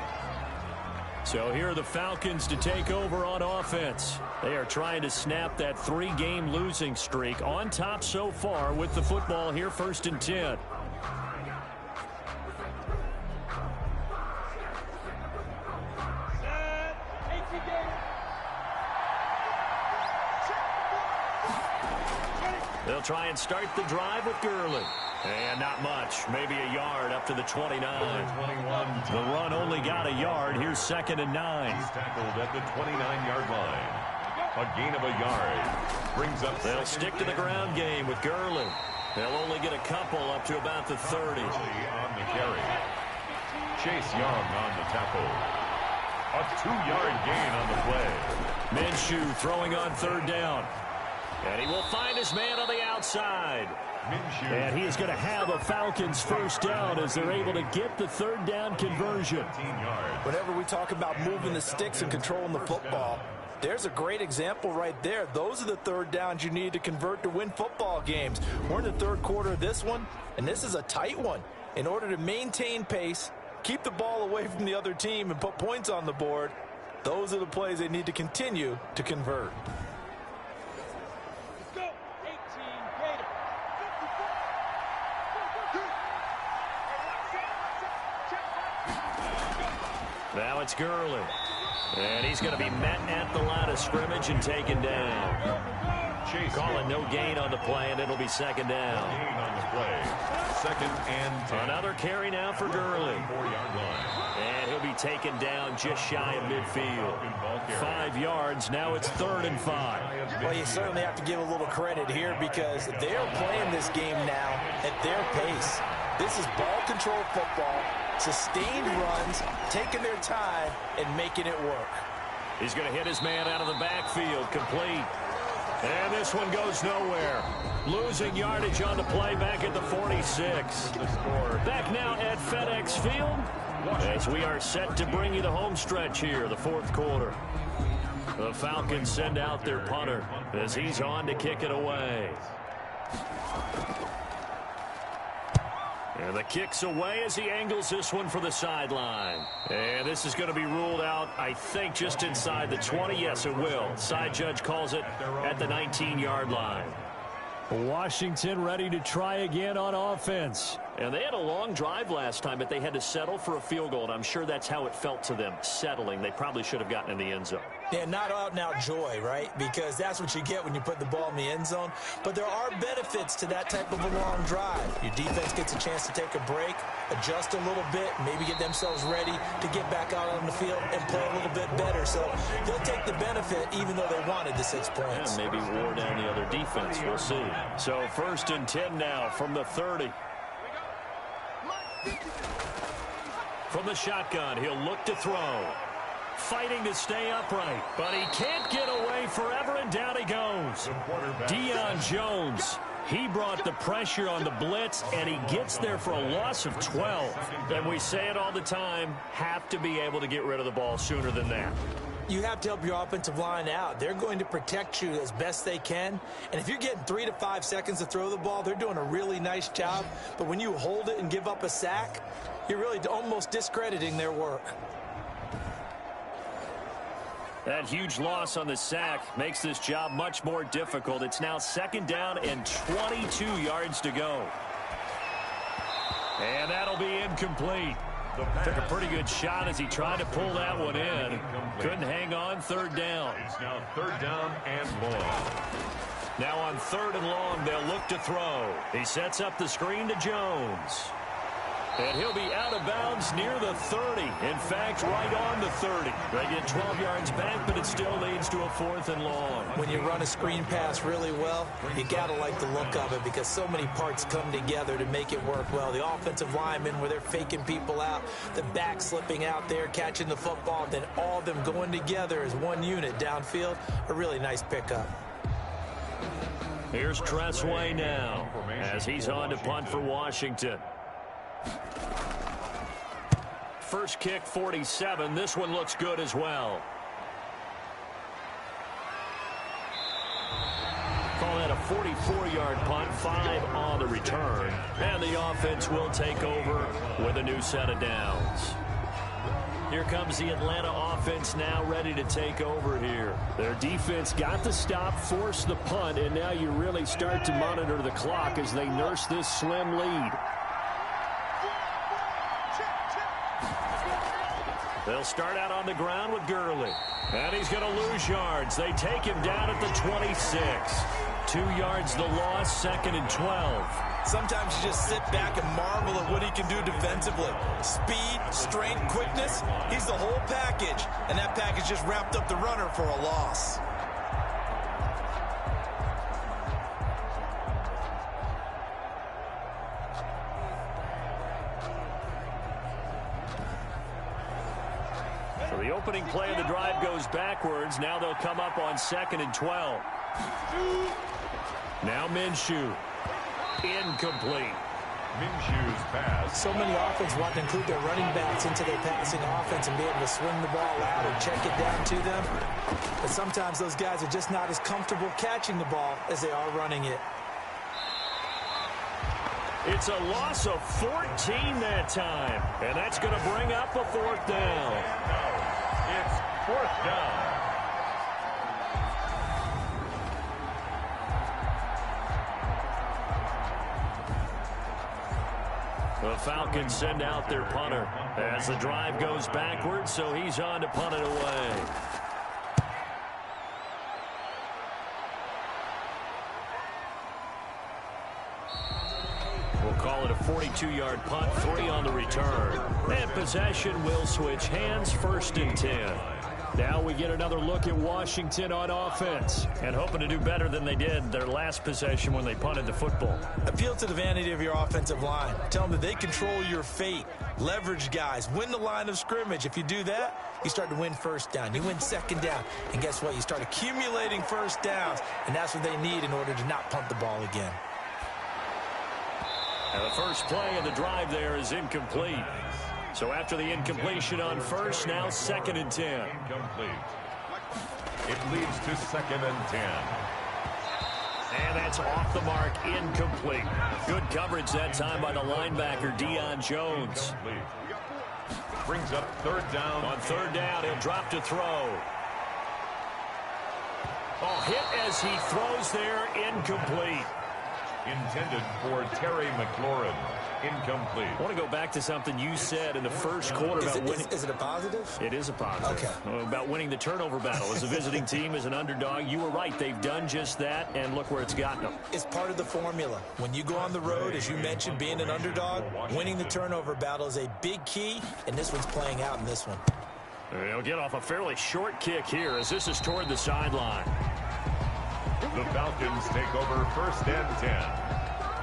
F: So here are the Falcons to take over on offense. They are trying to snap that 3-game losing streak, on top so far with the football here, 1st and 10.
A: They'll try and start the drive with Gurley. And not much, maybe a yard up to the 29.
F: The run only got a yard. Here's 2nd and 9.
C: He's tackled at the 29-yard line. A gain of a yard. Brings up.
A: They'll stick to the ground game with Gurley. They'll only get a couple up to about the 30.
C: On the carry. Chase Young on the tackle. A 2-yard gain on the play.
F: Minshew throwing on 3rd down.
A: And he will find his man on the outside.
C: Minshew.
F: And he is going to have a Falcons first down as they're able to get the 3rd down conversion.
C: 15 yards.
B: Whenever we talk about moving the sticks and controlling the football, there's a great example right there. Those are the 3rd downs you need to convert to win football games. We're in the 3rd quarter of this one, and this is a tight one. In order to maintain pace, keep the ball away from the other team, and put points on the board, those are the plays they need to continue to convert.
A: Now it's Gurley. And he's going to be met at the line of scrimmage and taken down. Calling no gain on the play, and it'll be 2nd down.
C: Gain on the play. 2nd and 10.
A: Another carry now for Gurley.
C: 4-yard line.
A: And he'll be taken down just shy of midfield.
F: 5 yards. Now it's 3rd and 5.
B: Well, you certainly have to give a little credit here because they are playing this game now at their pace. This is ball control football, sustained runs, taking their time, and making it work.
A: He's going to hit his man out of the backfield, complete. And this one goes nowhere. Losing yardage on the play back at the 46. Back now at FedEx Field,
F: as we are set to bring you the home stretch here, the fourth quarter. The Falcons send out their punter as he's on to kick it away. And the kick's away as he angles this one for the sideline. And this is going to be ruled out, I think, just inside the 20. Yes, it will. Side judge calls it at the 19-yard line.
G: Washington ready to try again on offense.
F: And they had a long drive last time, but they had to settle for a field goal, and I'm sure that's how it felt to them, settling. They probably should have gotten in the end zone.
B: Yeah, not out-and-out joy, right? Because that's what you get when you put the ball in the end zone. But there are benefits to that type of a long drive. Your defense gets a chance to take a break, adjust a little bit, maybe get themselves ready to get back out on the field and play a little bit better. So they'll take the benefit even though they wanted the 6 points.
F: Yeah, maybe wore down the other defense. We'll see. So 1st and 10 now from the 30. From the shotgun, he'll look to throw. Fighting to stay upright, but he can't get away forever, and down he goes. Deion Jones, he brought the pressure on the blitz, and he gets there for a loss of 12. And we say it all the time, have to be able to get rid of the ball sooner than that.
B: You have to help your offensive line out. They're going to protect you as best they can. And if you're getting 3 to 5 seconds to throw the ball, they're doing a really nice job. But when you hold it and give up a sack, you're really almost discrediting their work.
F: That huge loss on the sack makes this job much more difficult. It's now 2nd down and 22 yards to go. And that'll be incomplete. Took a pretty good shot as he tried to pull that one in. Couldn't hang on. 3rd down.
C: It's now 3rd down and long.
F: Now on 3rd and long, they'll look to throw. He sets up the screen to Jones. And he'll be out of bounds near the 30. In fact, right on the 30. They get 12 yards back, but it still leads to a 4th and long.
B: When you run a screen pass really well, you got to like the look of it because so many parts come together to make it work well. The offensive linemen, where they're faking people out, the back slipping out there, catching the football, then all of them going together as one unit downfield. A really nice pickup.
F: Here's Tressway now as he's on to punt for Washington. First kick, 47. This one looks good as well. Call that a 44-yard punt, 5 on the return. And the offense will take over with a new set of downs. Here comes the Atlanta offense now ready to take over here.
G: Their defense got the stop, forced the punt, and now you really start to monitor the clock as they nurse this slim lead.
F: They'll start out on the ground with Gurley. And he's going to lose yards. They take him down at the 26. 2 yards the loss, 2nd and 12.
B: Sometimes you just sit back and marvel at what he can do defensively. Speed, strength, quickness, he's the whole package. And that package just wrapped up the runner for a loss.
F: So the opening play of the drive goes backwards. Now they'll come up on 2nd and 12. Now Minshew. Incomplete.
C: Minshew's pass.
B: So many offenses want to include their running backs into their passing offense and be able to swing the ball out and check it down to them. But sometimes those guys are just not as comfortable catching the ball as they are running it.
F: It's a loss of 14 that time. And that's going to bring up a 4th down.
C: It's 4th down.
F: The Falcons send out their punter as the drive goes backwards, so he's on to punt it away. We'll call it a 42-yard punt, 3 on the return. And possession will switch hands, 1st and 10.
G: Now we get another look at Washington on offense.
F: And hoping to do better than they did their last possession when they punted the football.
B: Appeal to the vanity of your offensive line. Tell them that they control your fate. Leverage guys. Win the line of scrimmage. If you do that, you start to win 1st down. You win 2nd down. And guess what? You start accumulating 1st downs. And that's what they need in order to not punt the ball again.
F: And the first play of the drive there is incomplete. So after the incompletion on first, now 2nd and 10.
C: Incomplete. It leads to 2nd and 10.
F: And that's off the mark, incomplete. Good coverage that time by the linebacker, Deion Jones.
C: Incomplete. Brings up 3rd down.
F: On 3rd down, he'll drop to throw. Oh, hit as he throws there, incomplete.
C: Intended for Terry McLaurin. Incomplete.
F: I want to go back to something you said in the first quarter about winning.
B: Is it a positive?
F: It is a positive.
B: Okay.
F: About winning the turnover battle. As a visiting team, as an underdog, you were right. They've done just that, and look where it's gotten them.
B: It's part of the formula. When you go on the road, as you mentioned, being an underdog, winning the turnover battle is a big key, and this one's playing out in this one.
F: They'll get off a fairly short kick here as this is toward the sideline.
C: The Falcons take over 1st and 10.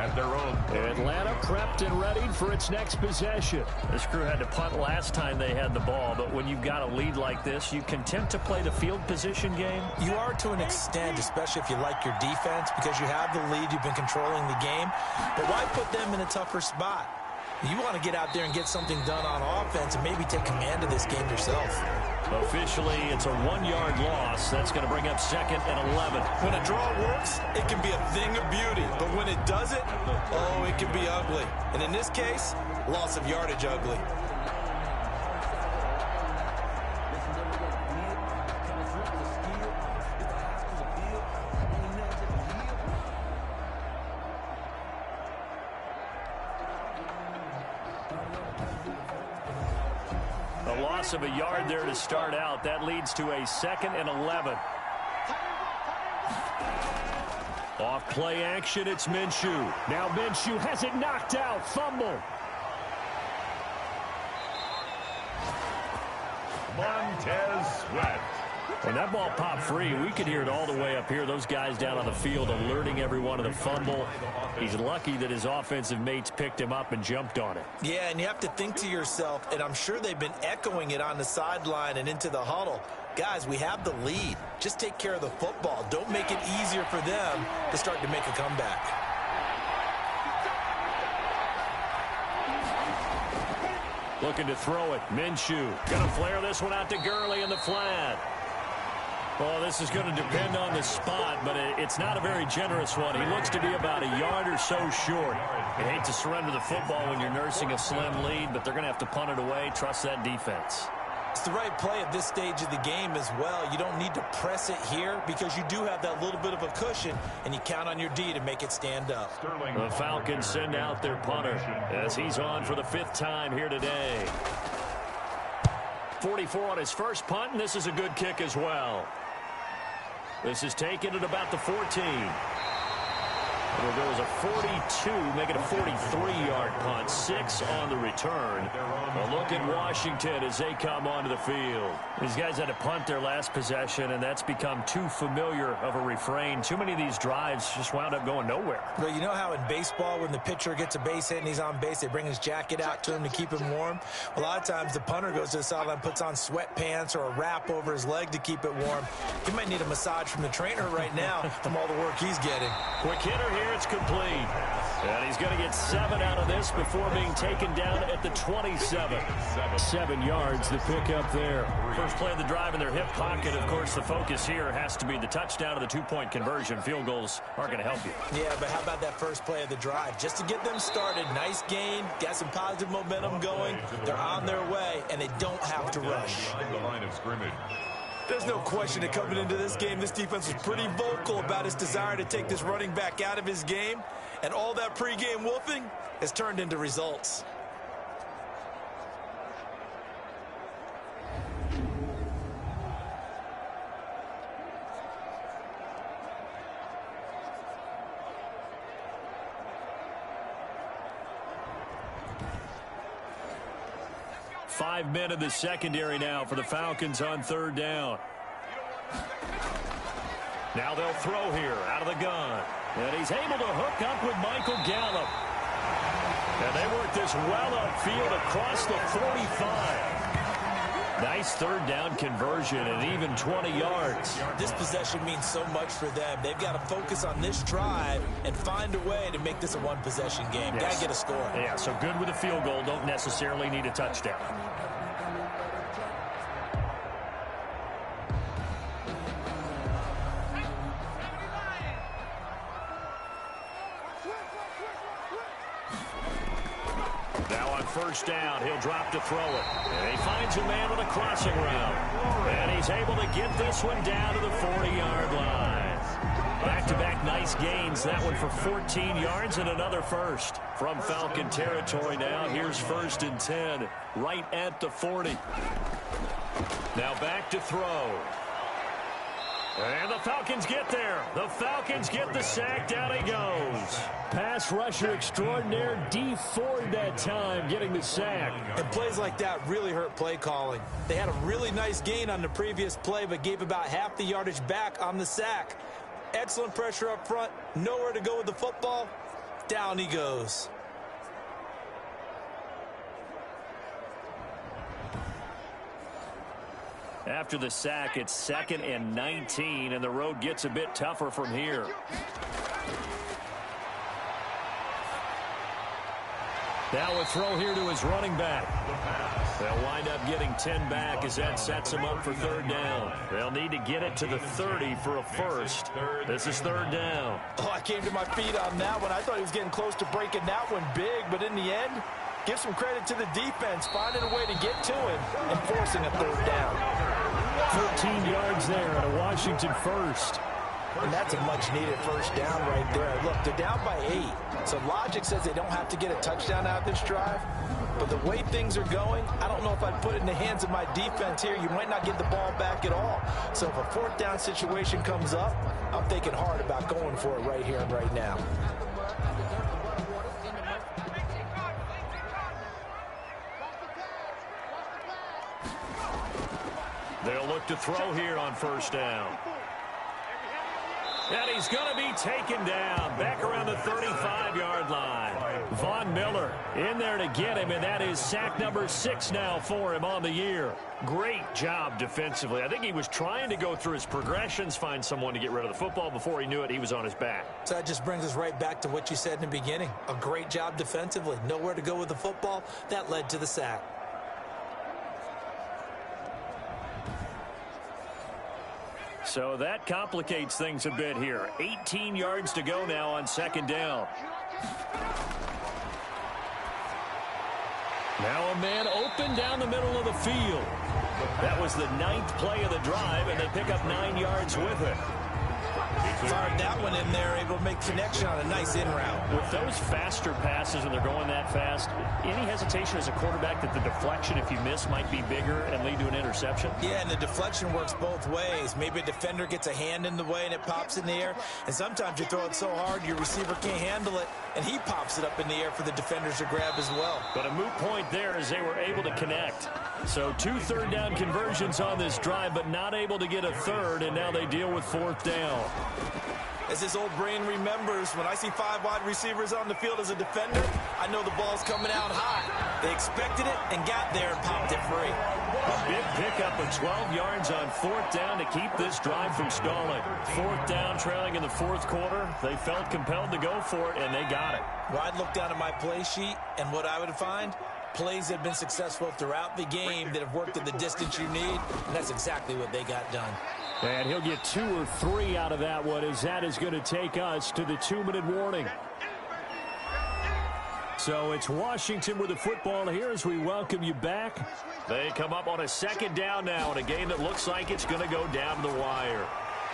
C: At their own.
G: Atlanta prepped and readied for its next possession.
F: This crew had to punt last time they had the ball, but when you've got a lead like this, you content to play the field position game?
B: You are to an extent, especially if you like your defense, because you have the lead, you've been controlling the game. But why put them in a tougher spot? You want to get out there and get something done on offense and maybe take command of this game yourself.
F: Officially, it's a 1-yard loss. That's going to bring up 2nd and 11.
B: When a draw works, it can be a thing of beauty. But when it doesn't, oh, it can be ugly. And in this case, loss of yardage ugly.
F: A loss of a yard there to start out. That leads to a 2nd and 11. Off play action, it's Minshew.
G: Now Minshew has it knocked out. Fumble.
C: Montez Sweat.
F: When that ball popped free, we could hear it all the way up here. Those guys down on the field alerting everyone of the fumble. He's lucky that his offensive mates picked him up and jumped on it.
B: Yeah, and you have to think to yourself, and I'm sure they've been echoing it on the sideline and into the huddle. Guys, we have the lead. Just take care of the football. Don't make it easier for them to start to make a comeback.
F: Looking to throw it. Minshew. Going to flare this one out to Gurley in the flat. Well, this is going to depend on the spot, but it's not a very generous one. He looks to be about a yard or so short. You hate to surrender the football when you're nursing a slim lead, but they're going to have to punt it away. Trust that defense.
B: It's the right play at this stage of the game as well. You don't need to press it here because you do have that little bit of a cushion, and you count on your D to make it stand up.
F: The Falcons send out their punter as he's on for the 5th time here today. 44 on his first punt, and this is a good kick as well. This is taken at about the 14. It'll go as a 42, make it a 43-yard punt. 6 on the return. A look at Washington as they come onto the field. These guys had to punt their last possession, and that's become too familiar of a refrain. Too many of these drives just wound up going nowhere.
B: Well, you know how in baseball when the pitcher gets a base hit and he's on base, they bring his jacket out to him to keep him warm? A lot of times the punter goes to the sideline, puts on sweatpants or a wrap over his leg to keep it warm. He might need a massage from the trainer right now from all the work he's getting.
F: Quick hitter here. It's complete. And he's going to get 7 out of this before being taken down at the 27.
G: 7 yards, the pickup there.
F: First play of the drive in their hip pocket. Of course, the focus here has to be the touchdown or the 2-point conversion. Field goals aren't going to help you.
B: Yeah, but how about that first play of the drive? Just to get them started, nice gain, got some positive momentum going. They're on their way, and they don't have to rush.
C: The line of scrimmage.
B: There's no question that coming into this game, this defense was pretty vocal about its desire to take this running back out of his game, and all that pregame wolfing has turned into results.
F: Five men in the secondary now for the Falcons on 3rd down. Now they'll throw here out of the gun. And he's able to hook up with Michael Gallup. And they work this well upfield across the 45. Nice third down conversion and even 20 yards.
B: This possession means so much for them. They've got to focus on this drive and find a way to make this a one-possession game.
F: Yes.
B: Got to get a score.
F: Yeah, so good with a field goal. Don't necessarily need a touchdown. First down, he'll drop to throw it. And he finds a man with a crossing route. And he's able to get this one down to the 40-yard line. Back-to-back nice gains. That one for 14 yards and another first. From Falcon territory now, here's 1st and 10, right at the 40. Now back to throw. And the Falcons get there. The Falcons get the sack. Down he goes. Pass rusher extraordinaire, D Ford that time, getting the sack.
B: And plays like that really hurt play calling. They had a really nice gain on the previous play, but gave about half the yardage back on the sack. Excellent pressure up front. Nowhere to go with the football. Down he goes.
F: After the sack, it's 2nd and 19, and the road gets a bit tougher from here. Now a throw here to his running back. They'll wind up getting 10 back as that sets him up for 3rd down. They'll need to get it to the 30 for a first. This is 3rd down.
B: Oh, I came to my feet on that one. I thought he was getting close to breaking that one big, but in the end, give some credit to the defense, finding a way to get to him and forcing a 3rd down.
F: 13 yards there and a Washington first.
B: And that's a much-needed first down right there. Look, they're down by 8. So logic says they don't have to get a touchdown out of this drive. But the way things are going, I don't know if I'd put it in the hands of my defense here. You might not get the ball back at all. So if a 4th down situation comes up, I'm thinking hard about going for it right here and right now.
F: They'll look to throw here on 1st down. And he's going to be taken down back around the 35-yard line. Von Miller in there to get him, and that is sack number 6 now for him on the year. Great job defensively. I think he was trying to go through his progressions, find someone to get rid of the football. Before he knew it, he was on his back.
B: So that just brings us right back to what you said in the beginning. A great job defensively. Nowhere to go with the football. That led to the sack.
F: So that complicates things a bit here. 18 yards to go now on 2nd down. Now a man open down the middle of the field. That was the 9th play of the drive, and they pick up 9 yards with it.
B: Fired that one in there, able to make connection on a nice in route.
F: With those faster passes when they're going that fast, any hesitation as a quarterback that the deflection, if you miss, might be bigger and lead to an interception?
B: Yeah, and the deflection works both ways. Maybe a defender gets a hand in the way and it pops in the air, and sometimes you throw it so hard your receiver can't handle it, and he pops it up in the air for the defenders to grab as well.
F: But a moot point there as they were able to connect. So 2 3rd down conversions on this drive, but not able to get a 3rd, and now they deal with 4th down.
B: As his old brain remembers, when I see 5 wide receivers on the field as a defender, I know the ball's coming out hot. They expected it and got there and popped it free.
F: A big pickup of 12 yards on 4th down to keep this drive from stalling. 4th down, trailing in the 4th quarter. They felt compelled to go for it, and they got it.
B: Well, I'd look down at my play sheet, and what I would find, plays that have been successful throughout the game that have worked at the distance you need, and that's exactly what they got done.
F: And he'll get 2 or 3 out of that one, as that is going to take us to the 2-minute warning. So it's Washington with the football here as we welcome you back. They come up on a 2nd down now in a game that looks like it's going to go down to the wire.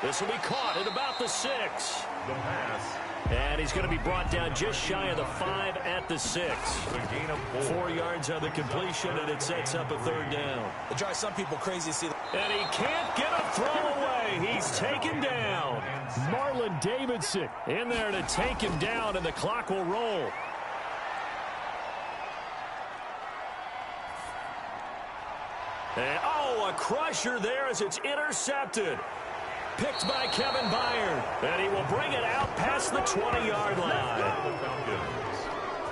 F: This will be caught at about the 6.
C: The pass.
F: And he's going to be brought down just shy of the 5 at the 6.
C: The gain of
F: 4 yards on the completion, and it sets up a 3rd down.
B: It drives some people crazy to see that.
F: And he can't get a throw away. He's taken down. Marlon Davidson in there to take him down, and the clock will roll. And, a crusher there as it's intercepted. Picked by Kevin Byard. And he will bring it out past the 20-yard line.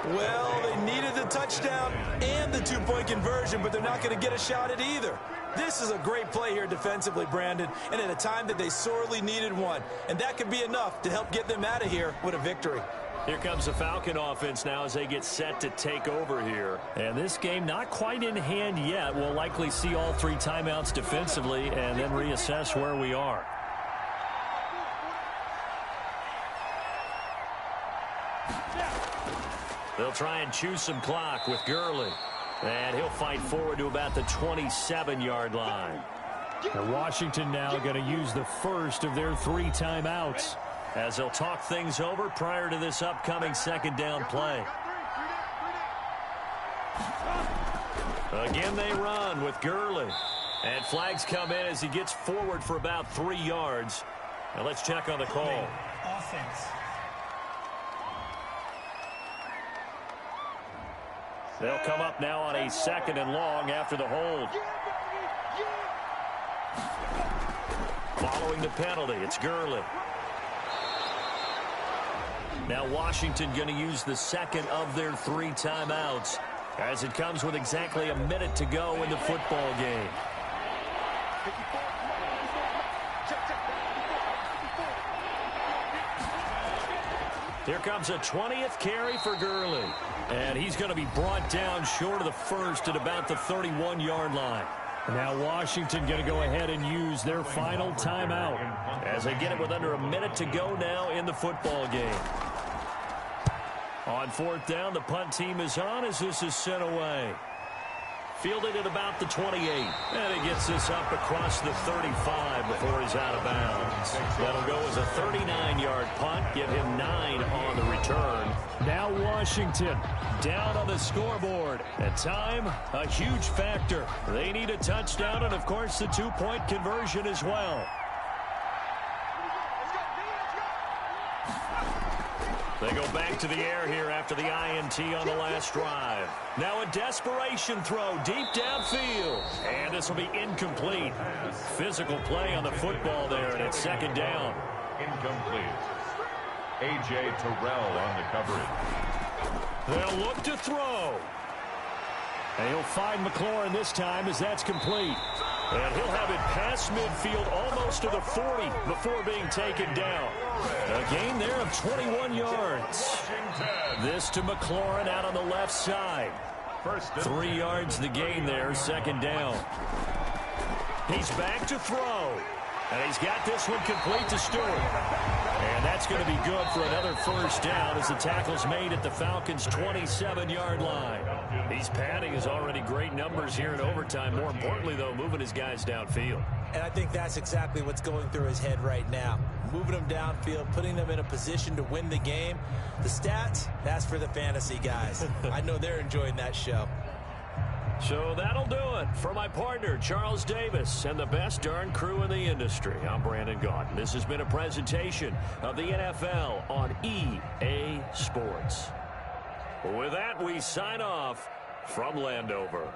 B: Well, they needed the touchdown and the two-point conversion, but they're not going to get a shot at either. This is a great play here defensively, Brandon, and at a time that they sorely needed one. And that could be enough to help get them out of here with a victory.
F: Here comes the Falcon offense now as they get set to take over here. And this game not quite in hand yet. We'll likely see all 3 timeouts defensively and then reassess where we are. They'll try and chew some clock with Gurley. And he'll fight forward to about the 27-yard line.
G: And Washington now going to use the first of their 3 timeouts,
F: as they'll talk things over prior to this upcoming second down play. Again, they run with Gurley. And flags come in as he gets forward for about 3 yards. Now let's check on the call.
B: Offense.
F: They'll come up now on a 2nd and long after the hold. Following the penalty, it's Gurley. Now Washington going to use the second of their 3 timeouts as it comes with exactly a minute to go in the football game. Here comes a 20th carry for Gurley. And he's going to be brought down short of the first at about the 31-yard line.
G: Now Washington going to go ahead and use their final timeout
F: as they get it with under a minute to go now in the football game. On 4th down, the punt team is on as this is sent away. Fielded at about the 28. And he gets this up across the 35 before he's out of bounds. That'll go as a 39-yard punt. Give him 9 on the return.
G: Now Washington down on the scoreboard. And time, a huge factor.
F: They need a touchdown and, of course, the 2-point conversion as well. They go back to the air here after the INT on the last drive. Now a desperation throw deep downfield. And this will be incomplete. Physical play on the football there, and it's 2nd down.
C: Incomplete. A.J. Terrell on the coverage.
F: They'll look to throw.
G: And he'll find McLaurin this time as that's complete.
F: And he'll have it past midfield almost to the 40 before being taken down. A gain there of 21 yards. This to McLaurin out on the left side. 3 yards the gain there, 2nd down. He's back to throw. And he's got this one complete to Stewart. And that's going to be good for another 1st down as the tackle's made at the Falcons' 27-yard line. He's padding his already great numbers here in overtime. More importantly, though, moving his guys downfield.
B: And I think that's exactly what's going through his head right now. Moving them downfield, putting them in a position to win the game. The stats, that's for the fantasy guys. I know they're enjoying that show.
F: So that'll do it for my partner, Charles Davis, and the best darn crew in the industry. I'm Brandon Gaudin. This has been a presentation of the NFL on EA Sports. With that, we sign off from Landover.